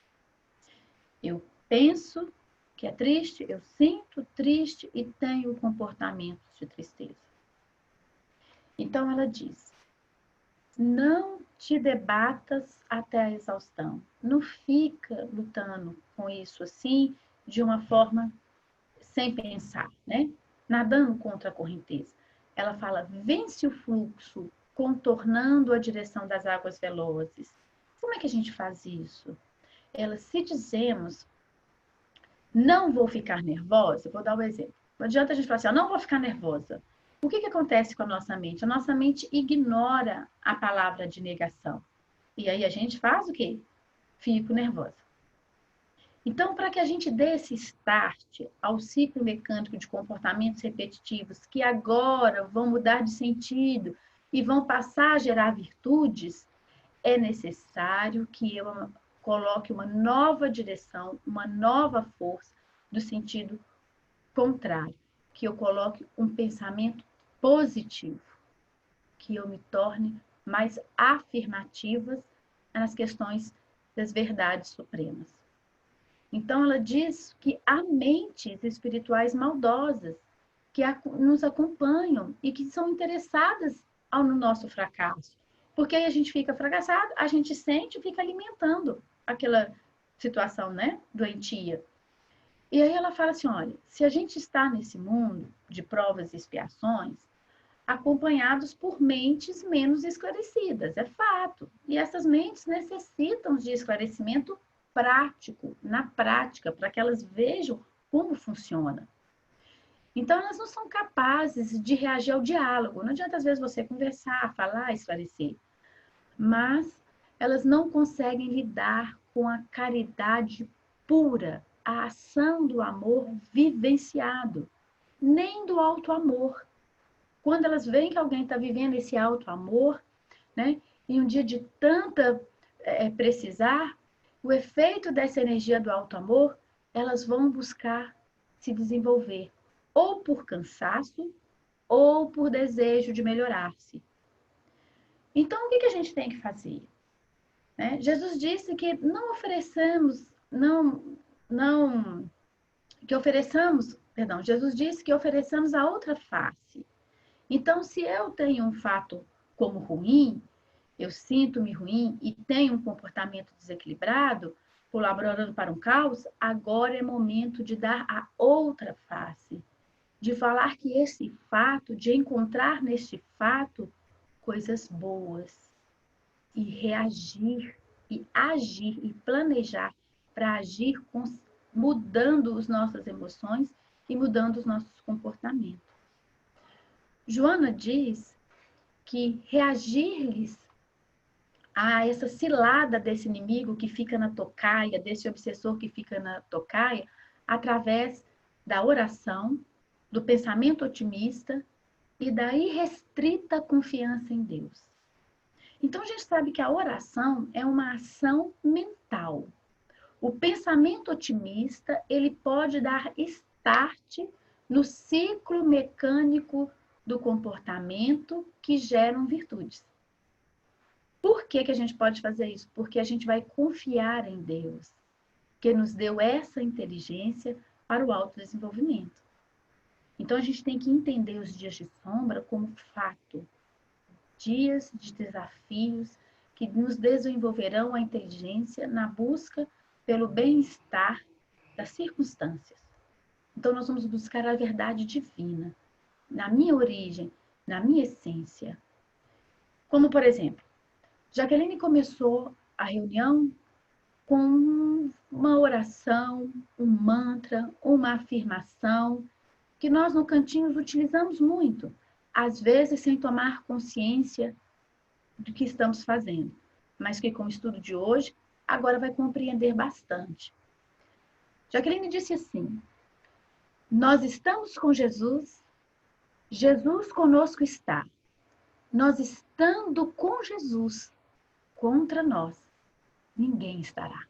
Eu penso que é triste, eu sinto triste e tenho comportamentos de tristeza. Então ela diz: não te debatas até a exaustão. Não fica lutando com isso assim, de uma forma sem pensar, né? Nadando contra a correnteza. Ela fala: vence o fluxo, contornando a direção das águas velozes. Como é que a gente faz isso? Ela, se dizemos, não vou ficar nervosa, vou dar um exemplo. Não adianta a gente falar assim, não vou ficar nervosa. O que acontece com a nossa mente? A nossa mente ignora a palavra de negação. E aí a gente faz o quê? Fico nervosa. Então, para que a gente dê esse start ao ciclo mecânico de comportamentos repetitivos que agora vão mudar de sentido e vão passar a gerar virtudes, é necessário que eu coloque uma nova direção, uma nova força do sentido contrário, que eu coloque um pensamento positivo, que eu me torne mais afirmativas nas questões das verdades supremas. Então, ela diz que há mentes espirituais maldosas que nos acompanham e que são interessadas no nosso fracasso. Porque aí a gente fica fracassado, a gente sente e fica alimentando aquela situação, né, doentia. E aí ela fala assim, olha, se a gente está nesse mundo de provas e expiações, acompanhados por mentes menos esclarecidas, é fato. E essas mentes necessitam de esclarecimento prático, na prática, para que elas vejam como funciona. Então, elas não são capazes de reagir ao diálogo. Não adianta, às vezes, você conversar, falar, esclarecer. Mas elas não conseguem lidar com a caridade pura, a ação do amor vivenciado, nem do alto amor. Quando elas veem que alguém está vivendo esse alto amor, né, em um dia de tanta precisar, o efeito dessa energia do alto amor, elas vão buscar se desenvolver, ou por cansaço, ou por desejo de melhorar-se. Então, o que a gente tem que fazer? Né? Jesus disse que não ofereçamos, Jesus disse que ofereçamos a outra face. Então, se eu tenho um fato como ruim, eu sinto-me ruim e tenho um comportamento desequilibrado, colaborando para um caos, agora é momento de dar a outra face, de falar que esse fato, de encontrar neste fato coisas boas e reagir e agir e planejar para agir mudando as nossas emoções e mudando os nossos comportamentos. Joana diz que reagir-lhes a essa cilada desse inimigo que fica na tocaia, desse obsessor que fica na tocaia, através da oração, do pensamento otimista e da irrestrita confiança em Deus. Então, a gente sabe que a oração é uma ação mental. O pensamento otimista, ele pode dar start no ciclo mecânico do comportamento que geram virtudes. Por que a gente pode fazer isso? Porque a gente vai confiar em Deus, que nos deu essa inteligência para o autodesenvolvimento. Então, a gente tem que entender os dias de sombra como fato, dias de desafios que nos desenvolverão a inteligência na busca pelo bem-estar das circunstâncias. Então, nós vamos buscar a verdade divina. na minha origem, na minha essência. Como, por exemplo, Jaqueline começou a reunião com uma oração, um mantra, uma afirmação, que nós no Cantinhos utilizamos muito, às vezes sem tomar consciência do que estamos fazendo, mas que com o estudo de hoje, agora vai compreender bastante. Jaqueline disse assim: nós estamos com Jesus, Jesus conosco está. Nós estando com Jesus, contra nós, ninguém estará.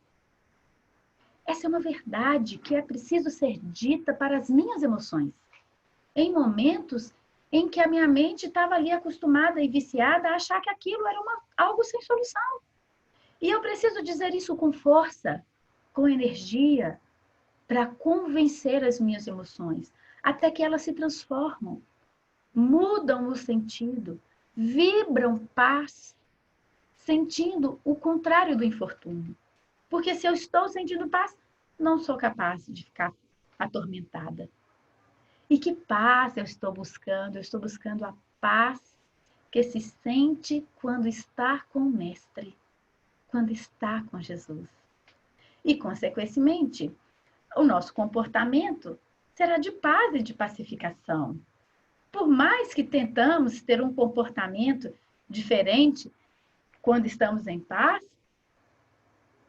Essa é uma verdade que é preciso ser dita para as minhas emoções. Em momentos em que a minha mente estava ali acostumada e viciada a achar que aquilo era algo sem solução. E eu preciso dizer isso com força, com energia, para convencer as minhas emoções, até que elas se transformam, mudam o sentido, vibram paz, sentindo o contrário do infortúnio. Porque se eu estou sentindo paz, não sou capaz de ficar atormentada. E que paz eu estou buscando? Eu estou buscando a paz que se sente quando está com o Mestre, quando está com Jesus. E, consequentemente, o nosso comportamento será de paz e de pacificação. Por mais que tentamos ter um comportamento diferente quando estamos em paz,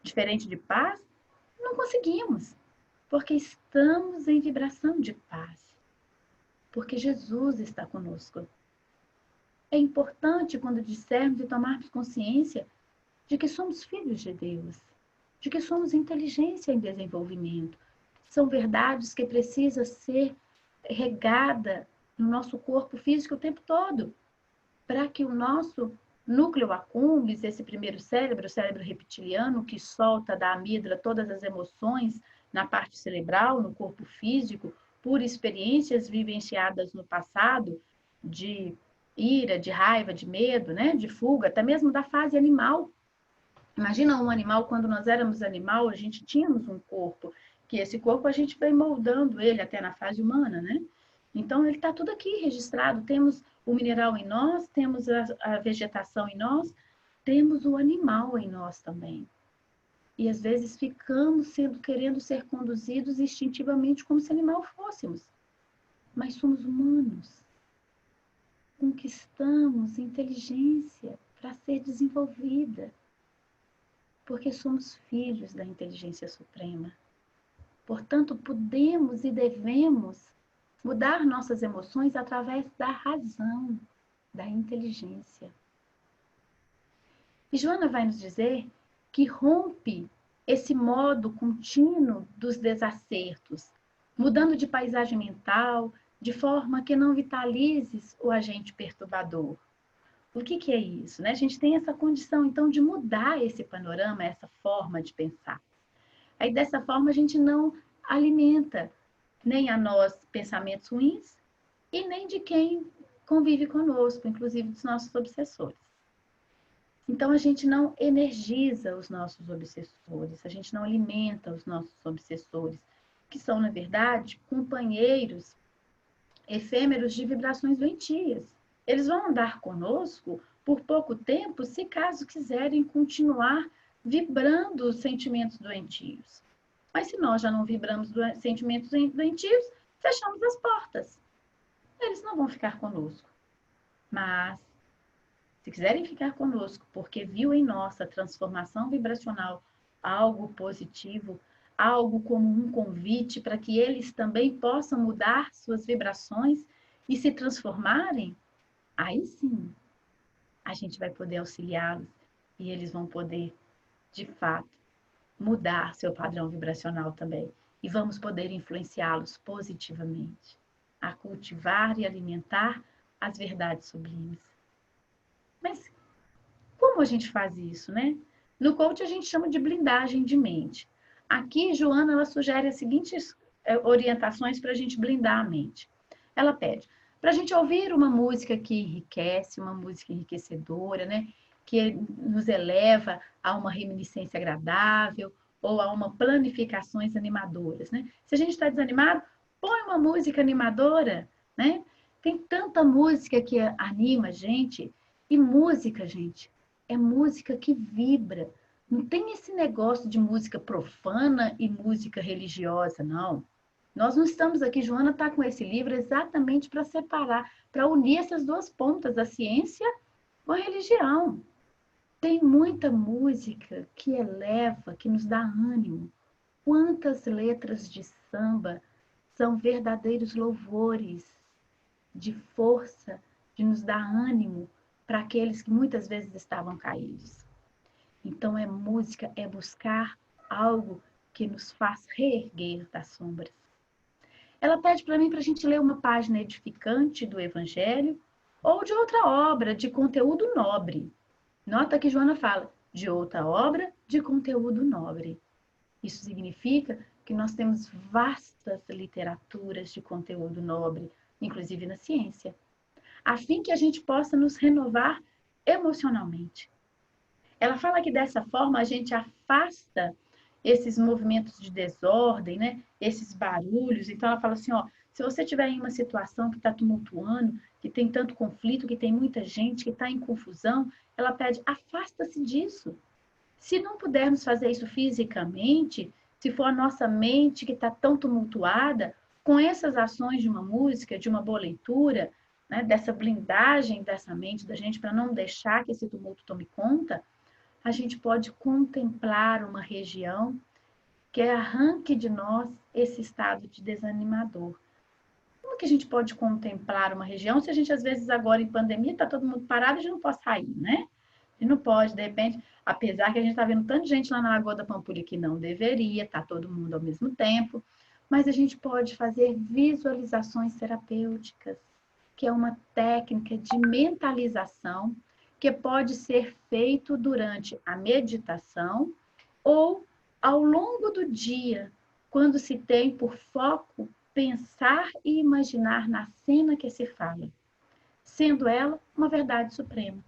diferente de paz, não conseguimos, porque estamos em vibração de paz, porque Jesus está conosco. É importante quando dissermos e tomarmos consciência de que somos filhos de Deus, de que somos inteligência em desenvolvimento. São verdades que precisam ser regada no nosso corpo físico o tempo todo, para que o nosso núcleo accumbens, esse primeiro cérebro, o cérebro reptiliano, que solta da amígdala todas as emoções na parte cerebral, no corpo físico, por experiências vivenciadas no passado, de ira, de raiva, de medo, né? De fuga, até mesmo da fase animal. Imagina um animal, quando nós éramos animal, a gente tínhamos um corpo, que esse corpo a gente vai moldando ele até na fase humana, né? Então, ele está tudo aqui registrado. Temos o mineral em nós, temos a vegetação em nós, temos o animal em nós também. E às vezes ficamos querendo ser conduzidos instintivamente como se animal fôssemos. Mas somos humanos. Conquistamos inteligência para ser desenvolvida. Porque somos filhos da inteligência suprema. Portanto, podemos e devemos mudar nossas emoções através da razão, da inteligência. E Joana vai nos dizer que rompe esse modo contínuo dos desacertos, mudando de paisagem mental, de forma que não vitalizes o agente perturbador. O que é isso? Né? A gente tem essa condição, então, de mudar esse panorama, essa forma de pensar. Aí, dessa forma, a gente não alimenta nem a nós pensamentos ruins e nem de quem convive conosco, inclusive dos nossos obsessores. Então, a gente não energiza os nossos obsessores, a gente não alimenta os nossos obsessores, que são, na verdade, companheiros efêmeros de vibrações doentias. Eles vão andar conosco por pouco tempo, se caso quiserem continuar vibrando os sentimentos doentios. Mas se nós já não vibramos sentimentos doentios, fechamos as portas. Eles não vão ficar conosco. Mas, se quiserem ficar conosco, porque viu em nossa transformação vibracional algo positivo, algo como um convite para que eles também possam mudar suas vibrações e se transformarem, aí sim, a gente vai poder auxiliá-los e eles vão poder, de fato, mudar seu padrão vibracional também. E vamos poder influenciá-los positivamente a cultivar e alimentar as verdades sublimes. Mas como a gente faz isso, né? No coach a gente chama de blindagem de mente. Aqui, Joana, ela sugere as seguintes orientações para a gente blindar a mente. Ela pede para a gente ouvir uma música que enriquece, uma música enriquecedora, né? Que nos eleva a uma reminiscência agradável ou a uma planificações animadoras, né? Se a gente está desanimado, põe uma música animadora, né? Tem tanta música que anima a gente. E música, gente, é música que vibra. Não tem esse negócio de música profana e música religiosa, não. Nós não estamos aqui, Joana está com esse livro exatamente para separar, para unir essas duas pontas, a ciência com a religião. Tem muita música que eleva, que nos dá ânimo. Quantas letras de samba são verdadeiros louvores de força, de nos dar ânimo para aqueles que muitas vezes estavam caídos. Então, é música, é buscar algo que nos faz reerguer das sombras. Ela pede para mim para a gente ler uma página edificante do Evangelho ou de outra obra de conteúdo nobre. Nota que Joana fala, de outra obra de conteúdo nobre. Isso significa que nós temos vastas literaturas de conteúdo nobre, inclusive na ciência, a fim que a gente possa nos renovar emocionalmente. Ela fala que dessa forma a gente afasta esses movimentos de desordem, né? Esses barulhos. Então ela fala assim, ó, se você estiver em uma situação que está tumultuando, que tem tanto conflito, que tem muita gente, que está em confusão, ela pede, afasta-se disso. Se não pudermos fazer isso fisicamente, se for a nossa mente que está tão tumultuada, com essas ações de uma música, de uma boa leitura, né, dessa blindagem dessa mente da gente para não deixar que esse tumulto tome conta, a gente pode contemplar uma região que arranque de nós esse estado de desanimador. Como que a gente pode contemplar uma região se a gente, às vezes, agora em pandemia, está todo mundo parado e a gente não pode sair, né? A gente não pode, de repente, apesar que a gente está vendo tanta gente lá na Lagoa da Pampulha que não deveria, tá todo mundo ao mesmo tempo, mas a gente pode fazer visualizações terapêuticas, que é uma técnica de mentalização que pode ser feito durante a meditação ou ao longo do dia, quando se tem por foco pensar e imaginar na cena que se fala, sendo ela uma verdade suprema.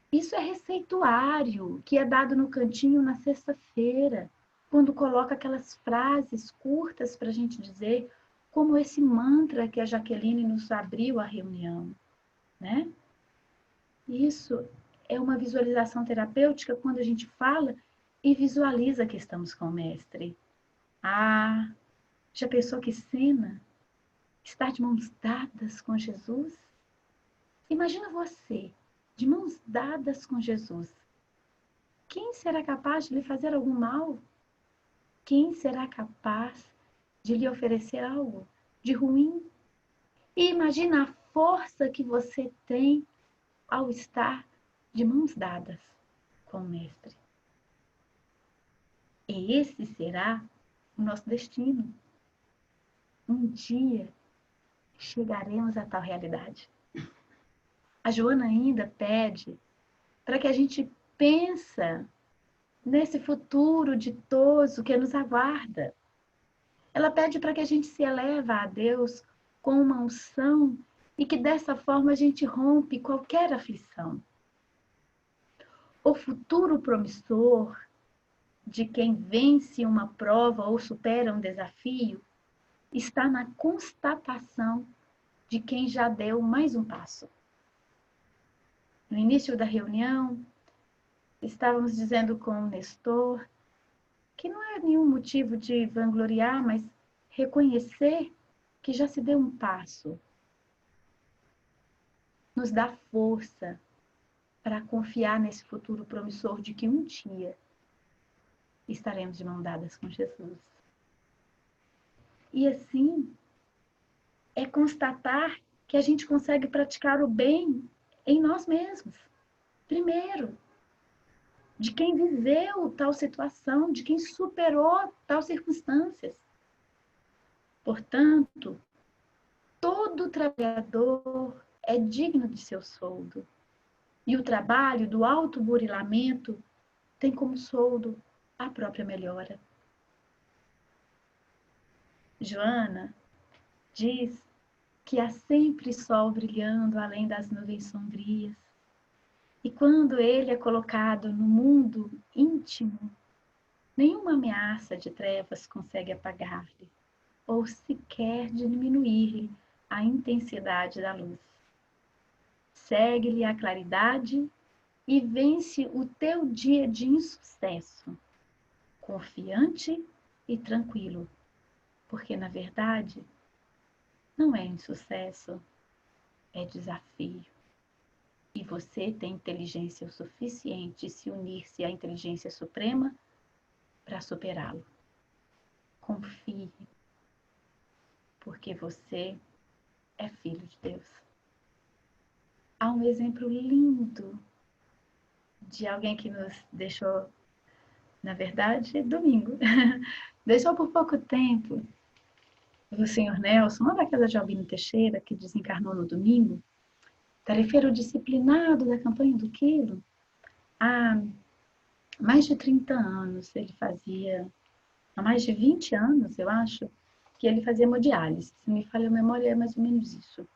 Isso é receituário que é dado no cantinho na sexta-feira, quando coloca aquelas frases curtas para a gente dizer, como esse mantra que a Jaqueline nos abriu a reunião, né? Isso é uma visualização terapêutica quando a gente fala e visualiza que estamos com o mestre. Ah, já pensou que cena? Estar de mãos dadas com Jesus? Imagina você, de mãos dadas com Jesus. Quem será capaz de lhe fazer algum mal? Quem será capaz de lhe oferecer algo de ruim? E imagina a força que você tem ao estar de mãos dadas com o Mestre. E esse será o nosso destino. Um dia chegaremos a tal realidade. A Joana ainda pede para que a gente pense nesse futuro ditoso que nos aguarda. Ela pede para que a gente se eleve a Deus com uma unção e que dessa forma a gente rompe qualquer aflição. O futuro promissor de quem vence uma prova ou supera um desafio está na constatação de quem já deu mais um passo. No início da reunião, estávamos dizendo com o Nestor que não é nenhum motivo de vangloriar, mas reconhecer que já se deu um passo. Nos dá força para confiar nesse futuro promissor de que um dia estaremos de mão dadas com Jesus. E assim, é constatar que a gente consegue praticar o bem em nós mesmos. Primeiro, de quem viveu tal situação, de quem superou tal circunstâncias. Portanto, todo trabalhador é digno de seu soldo. E o trabalho do autoburilamento tem como soldo a própria melhora. Joana diz que há sempre sol brilhando além das nuvens sombrias. E quando ele é colocado no mundo íntimo, nenhuma ameaça de trevas consegue apagar-lhe, ou sequer diminuir-lhe a intensidade da luz. Segue-lhe a claridade e vence o teu dia de insucesso, confiante e tranquilo, porque na verdade não é insucesso, é desafio. E você tem inteligência o suficiente se unir-se à inteligência suprema para superá-lo. Confie, porque você é filho de Deus. Há um exemplo lindo de alguém que nos deixou, na verdade, domingo. Deixou por pouco tempo. O senhor Nelson, lá da casa de Albino Teixeira, que desencarnou no domingo, tarefeiro disciplinado da campanha do quilo. Há mais de 30 anos, ele fazia, há mais de 20 anos, eu acho, que ele fazia hemodiálise. Se me falha a memória, é mais ou menos isso.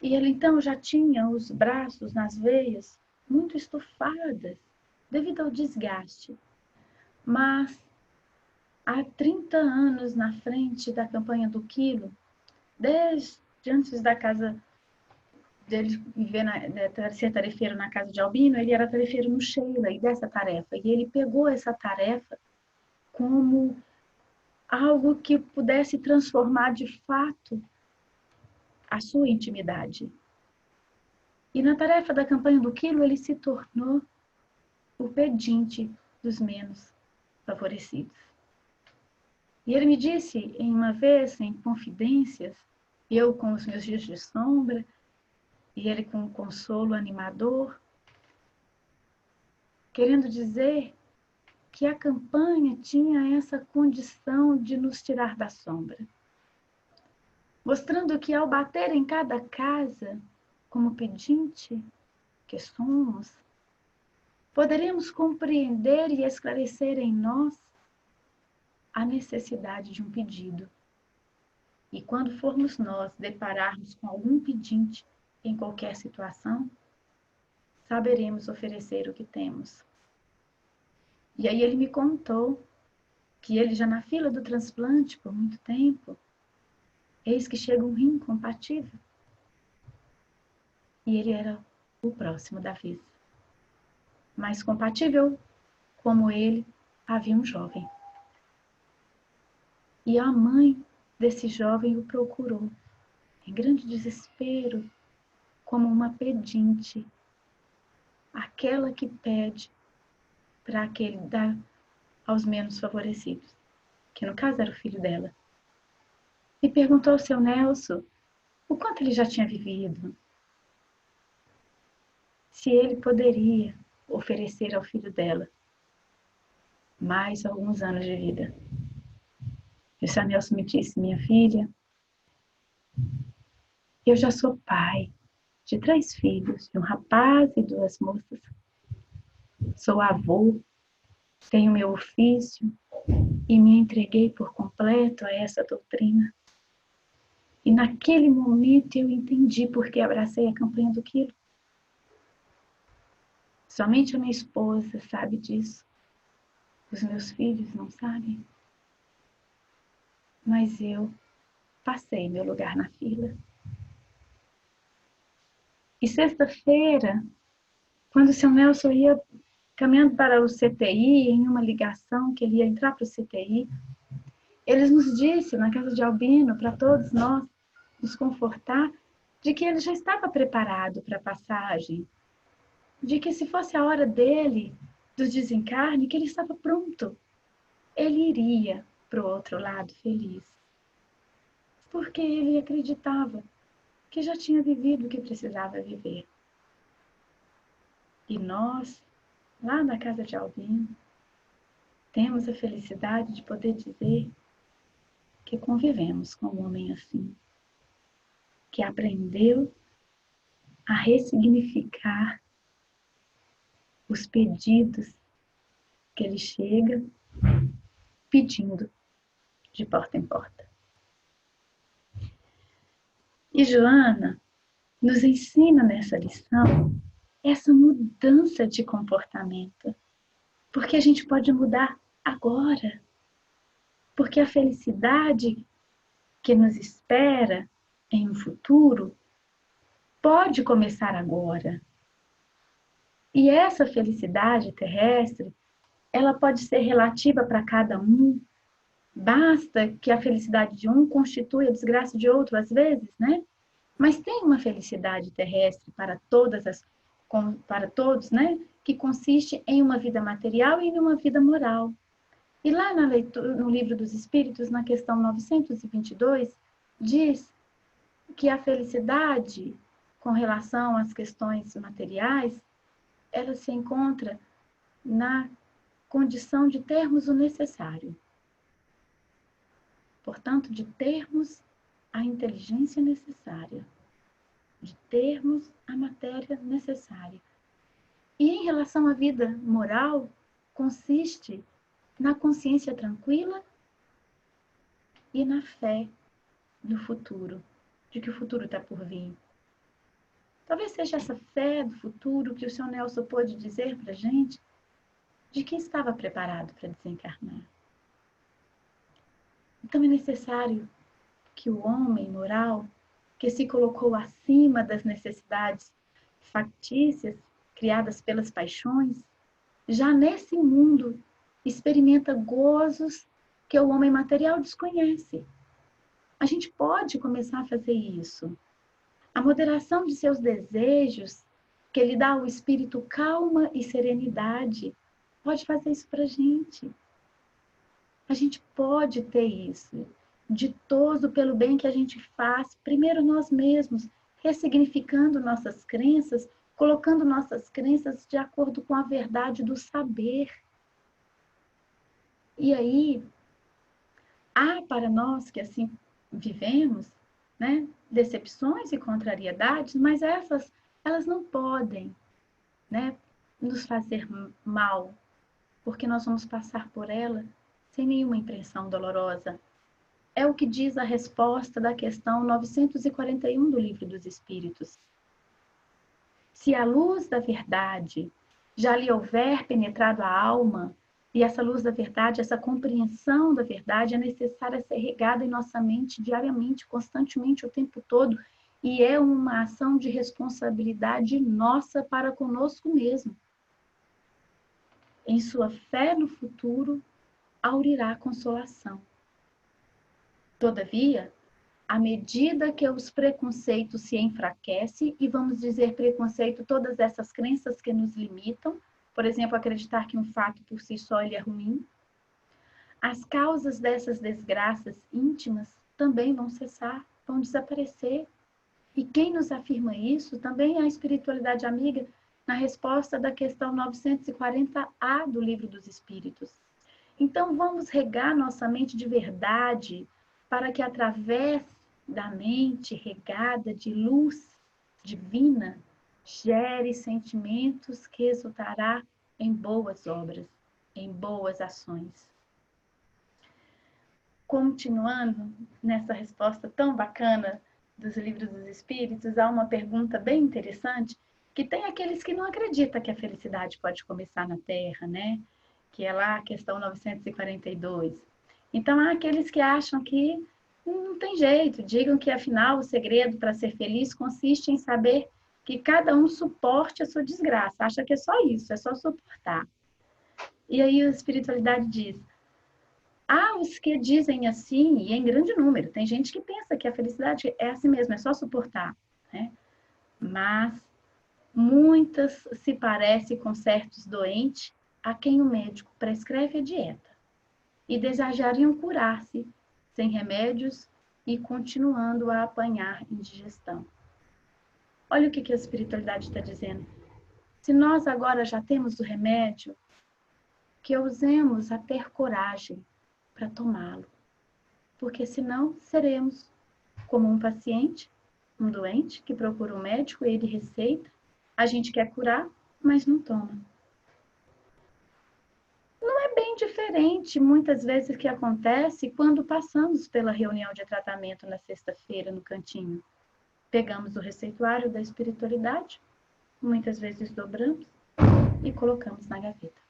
E ele então já tinha os braços nas veias muito estufadas, devido ao desgaste. Mas há 30 anos na frente da campanha do quilo, desde antes da casa dele viver ser tarefeiro na casa de Albino, ele era tarefeiro no Sheila e dessa tarefa. E ele pegou essa tarefa como algo que pudesse transformar de fato a sua intimidade. E na tarefa da campanha do quilo, ele se tornou o pedinte dos menos favorecidos. E ele me disse, em uma vez, em confidências, eu com os meus dias de sombra, e ele com um consolo animador, querendo dizer que a campanha tinha essa condição de nos tirar da sombra, mostrando que ao bater em cada casa, como pedinte que somos, poderemos compreender e esclarecer em nós a necessidade de um pedido. E quando formos nós depararmos com algum pedinte em qualquer situação, saberemos oferecer o que temos. E aí ele me contou que ele já na fila do transplante por muito tempo, eis que chega um rim compatível. E ele era o próximo da vez. Mas compatível como ele, havia um jovem. E a mãe desse jovem o procurou, em grande desespero, como uma pedinte, aquela que pede para aquele dar aos menos favorecidos, que no caso era o filho dela. E perguntou ao seu Nelson o quanto ele já tinha vivido, se ele poderia oferecer ao filho dela mais alguns anos de vida. E o seu Nelson me disse: minha filha, eu já sou pai de 3 filhos, de um rapaz e 2 moças. Sou avô, tenho meu ofício e me entreguei por completo a essa doutrina. E naquele momento eu entendi por que abracei a campanha do quilo. Somente a minha esposa sabe disso. Os meus filhos não sabem. Mas eu passei meu lugar na fila. E sexta-feira, quando o seu Nelson ia caminhando para o CTI, em uma ligação que ele ia entrar para o CTI, eles nos disse, na casa de Albino, para todos nós nos confortar, de que ele já estava preparado para a passagem, de que se fosse a hora dele, do desencarne, que ele estava pronto. Ele iria para o outro lado feliz, porque ele acreditava que já tinha vivido o que precisava viver. E nós, lá na casa de Albino, temos a felicidade de poder dizer que convivemos com um homem assim, que aprendeu a ressignificar os pedidos que ele chega pedindo de porta em porta. E Joana nos ensina nessa lição essa mudança de comportamento, porque a gente pode mudar agora, porque a felicidade que nos espera em um futuro pode começar agora. E essa felicidade terrestre, ela pode ser relativa para cada um. Basta que a felicidade de um constitui a desgraça de outro, às vezes, né? Mas tem uma felicidade terrestre para todos, né? Que consiste em uma vida material e em uma vida moral. E lá na leitura, no Livro dos Espíritos, na questão 922, diz que a felicidade com relação às questões materiais, ela se encontra na condição de termos o necessário. Portanto, de termos a inteligência necessária, de termos a matéria necessária. E em relação à vida moral, consiste na consciência tranquila e na fé no futuro, de que o futuro está por vir. Talvez seja essa fé do futuro que o Sr. Nelson pôde dizer para a gente, de que estava preparado para desencarnar. Então é necessário que o homem moral, que se colocou acima das necessidades factícias criadas pelas paixões, já nesse mundo experimenta gozos que o homem material desconhece. A gente pode começar a fazer isso. A moderação de seus desejos, que lhe dá ao espírito calma e serenidade, pode fazer isso para a gente. A gente pode ter isso, ditoso pelo bem que a gente faz, primeiro nós mesmos, ressignificando nossas crenças, colocando nossas crenças de acordo com a verdade do saber. E aí, há para nós que assim vivemos, né, decepções e contrariedades, mas elas não podem, né, nos fazer mal, porque nós vamos passar por ela sem nenhuma impressão dolorosa. É o que diz a resposta da questão 941 do Livro dos Espíritos. Se a luz da verdade já lhe houver penetrado a alma, e essa luz da verdade, essa compreensão da verdade é necessária ser regada em nossa mente diariamente, constantemente, o tempo todo, e é uma ação de responsabilidade nossa para conosco mesmo. Em sua fé no futuro, aurirá consolação. Todavia, à medida que os preconceitos se enfraquecem, e vamos dizer preconceito, todas essas crenças que nos limitam, por exemplo, acreditar que um fato por si só ele é ruim, as causas dessas desgraças íntimas também vão cessar, vão desaparecer. E quem nos afirma isso também é a espiritualidade amiga, na resposta da questão 940A do Livro dos Espíritos. Então, vamos regar nossa mente de verdade, para que através da mente regada de luz divina, gere sentimentos que resultará em boas obras, em boas ações. Continuando nessa resposta tão bacana dos Livros dos Espíritos, há uma pergunta bem interessante, que tem aqueles que não acreditam que a felicidade pode começar na Terra, né? Que é lá a questão 942. Então, há aqueles que acham que não tem jeito, digam que, afinal, o segredo para ser feliz consiste em saber que cada um suporte a sua desgraça. Acha que é só isso, é só suportar. E aí a espiritualidade diz, há os que dizem assim, e em grande número, tem gente que pensa que a felicidade é assim mesmo, é só suportar, né? Mas muitas se parecem com certos doentes a quem o médico prescreve a dieta e desejariam curar-se sem remédios e continuando a apanhar indigestão. Olha o que a espiritualidade está dizendo. Se nós agora já temos o remédio, que usemos a ter coragem para tomá-lo, porque senão seremos como um paciente, um doente que procura um médico, ele receita, a gente quer curar, mas não toma. É bem diferente, muitas vezes, o que acontece quando passamos pela reunião de tratamento na sexta-feira no cantinho. Pegamos o receituário da espiritualidade, muitas vezes dobramos e colocamos na gaveta.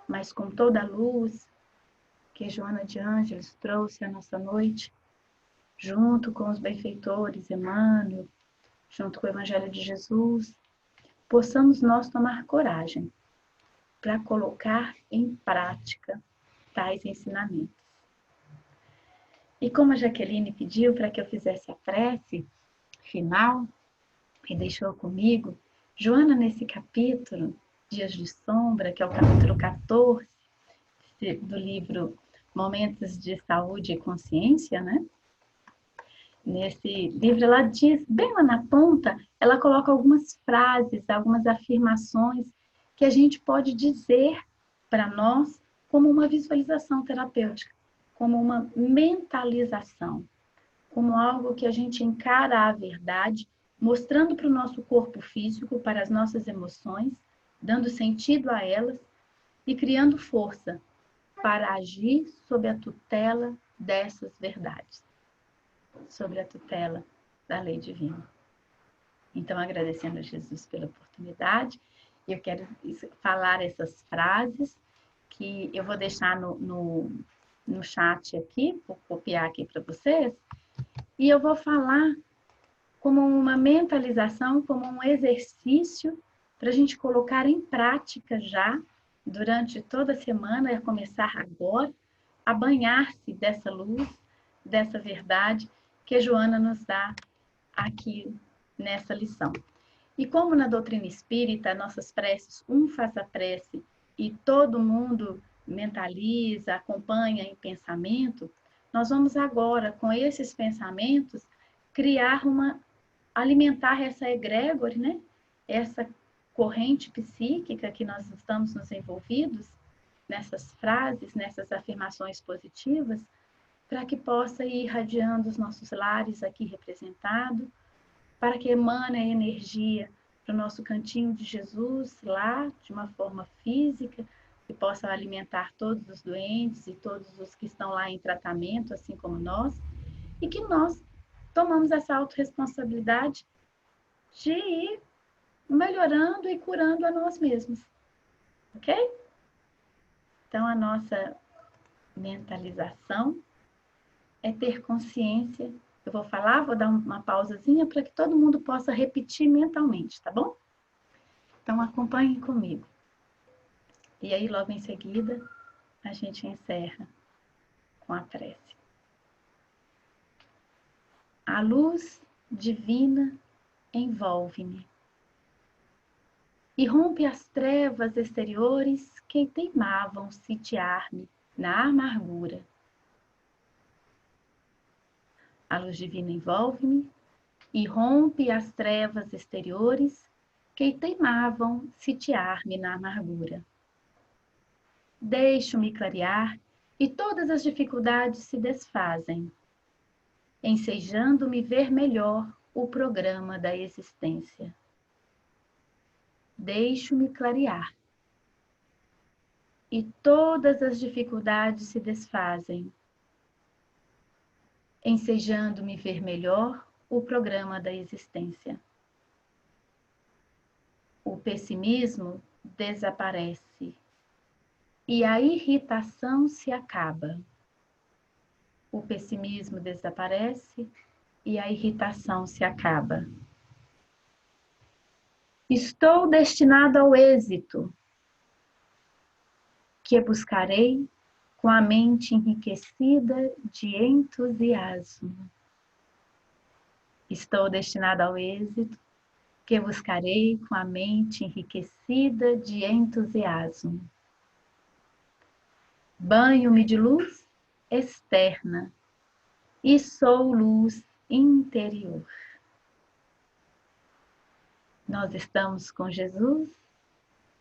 Mas com toda a luz que Joana de Ângeles trouxe à nossa noite, junto com os benfeitores Emmanuel, junto com o Evangelho de Jesus, possamos nós tomar coragem para colocar em prática tais ensinamentos. E como a Jaqueline pediu para que eu fizesse a prece final, e deixou comigo, Joana, nesse capítulo, Dias de Sombra, que é o capítulo 14 do livro Momentos de Saúde e Consciência, né? Nesse livro, ela diz, bem lá na ponta, ela coloca algumas frases, algumas afirmações que a gente pode dizer para nós como uma visualização terapêutica, como uma mentalização, como algo que a gente encara a verdade, mostrando para o nosso corpo físico, para as nossas emoções, dando sentido a elas e criando força para agir sob a tutela dessas verdades, sobre a tutela da lei divina. Então, agradecendo a Jesus pela oportunidade, eu quero falar essas frases que eu vou deixar no chat aqui, vou copiar aqui para vocês, e eu vou falar como uma mentalização, como um exercício para a gente colocar em prática já durante toda a semana, a começar agora, a banhar-se dessa luz, dessa verdade que a Joana nos dá aqui nessa lição. E como na doutrina espírita, nossas preces, um faz a prece e todo mundo mentaliza, acompanha em pensamento, nós vamos agora, com esses pensamentos, alimentar essa egrégore, né? Essa corrente psíquica que nós estamos nos envolvidos, nessas frases, nessas afirmações positivas, para que possa ir irradiando os nossos lares aqui representados, para que emane a energia para o nosso cantinho de Jesus lá, de uma forma física, que possa alimentar todos os doentes e todos os que estão lá em tratamento, assim como nós, e que nós tomamos essa autorresponsabilidade de ir melhorando e curando a nós mesmos, ok? Então, a nossa mentalização é ter consciência. Eu vou falar, vou dar uma pausazinha para que todo mundo possa repetir mentalmente, tá bom? Então, acompanhem comigo. E aí, logo em seguida, a gente encerra com a prece. A luz divina envolve-me e rompe as trevas exteriores que teimavam sitiar-me na amargura. A luz divina envolve-me e rompe as trevas exteriores que teimavam sitiar-me na amargura. Deixo-me clarear e todas as dificuldades se desfazem, ensejando-me ver melhor o programa da existência. Deixo-me clarear e todas as dificuldades se desfazem, ensejando-me ver melhor o programa da existência. O pessimismo desaparece e a irritação se acaba. O pessimismo desaparece e a irritação se acaba. Estou destinado ao êxito, que buscarei com a mente enriquecida de entusiasmo. Estou destinado ao êxito, que buscarei com a mente enriquecida de entusiasmo. Banho-me de luz externa e sou luz interior. Nós estamos com Jesus,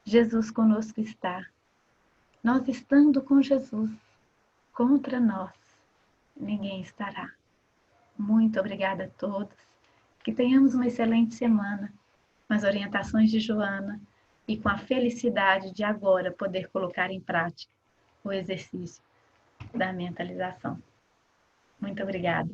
Jesus conosco está. Nós estando com Jesus, contra nós, ninguém estará. Muito obrigada a todos. Que tenhamos uma excelente semana, com as orientações de Joana e com a felicidade de agora poder colocar em prática o exercício da mentalização. Muito obrigada.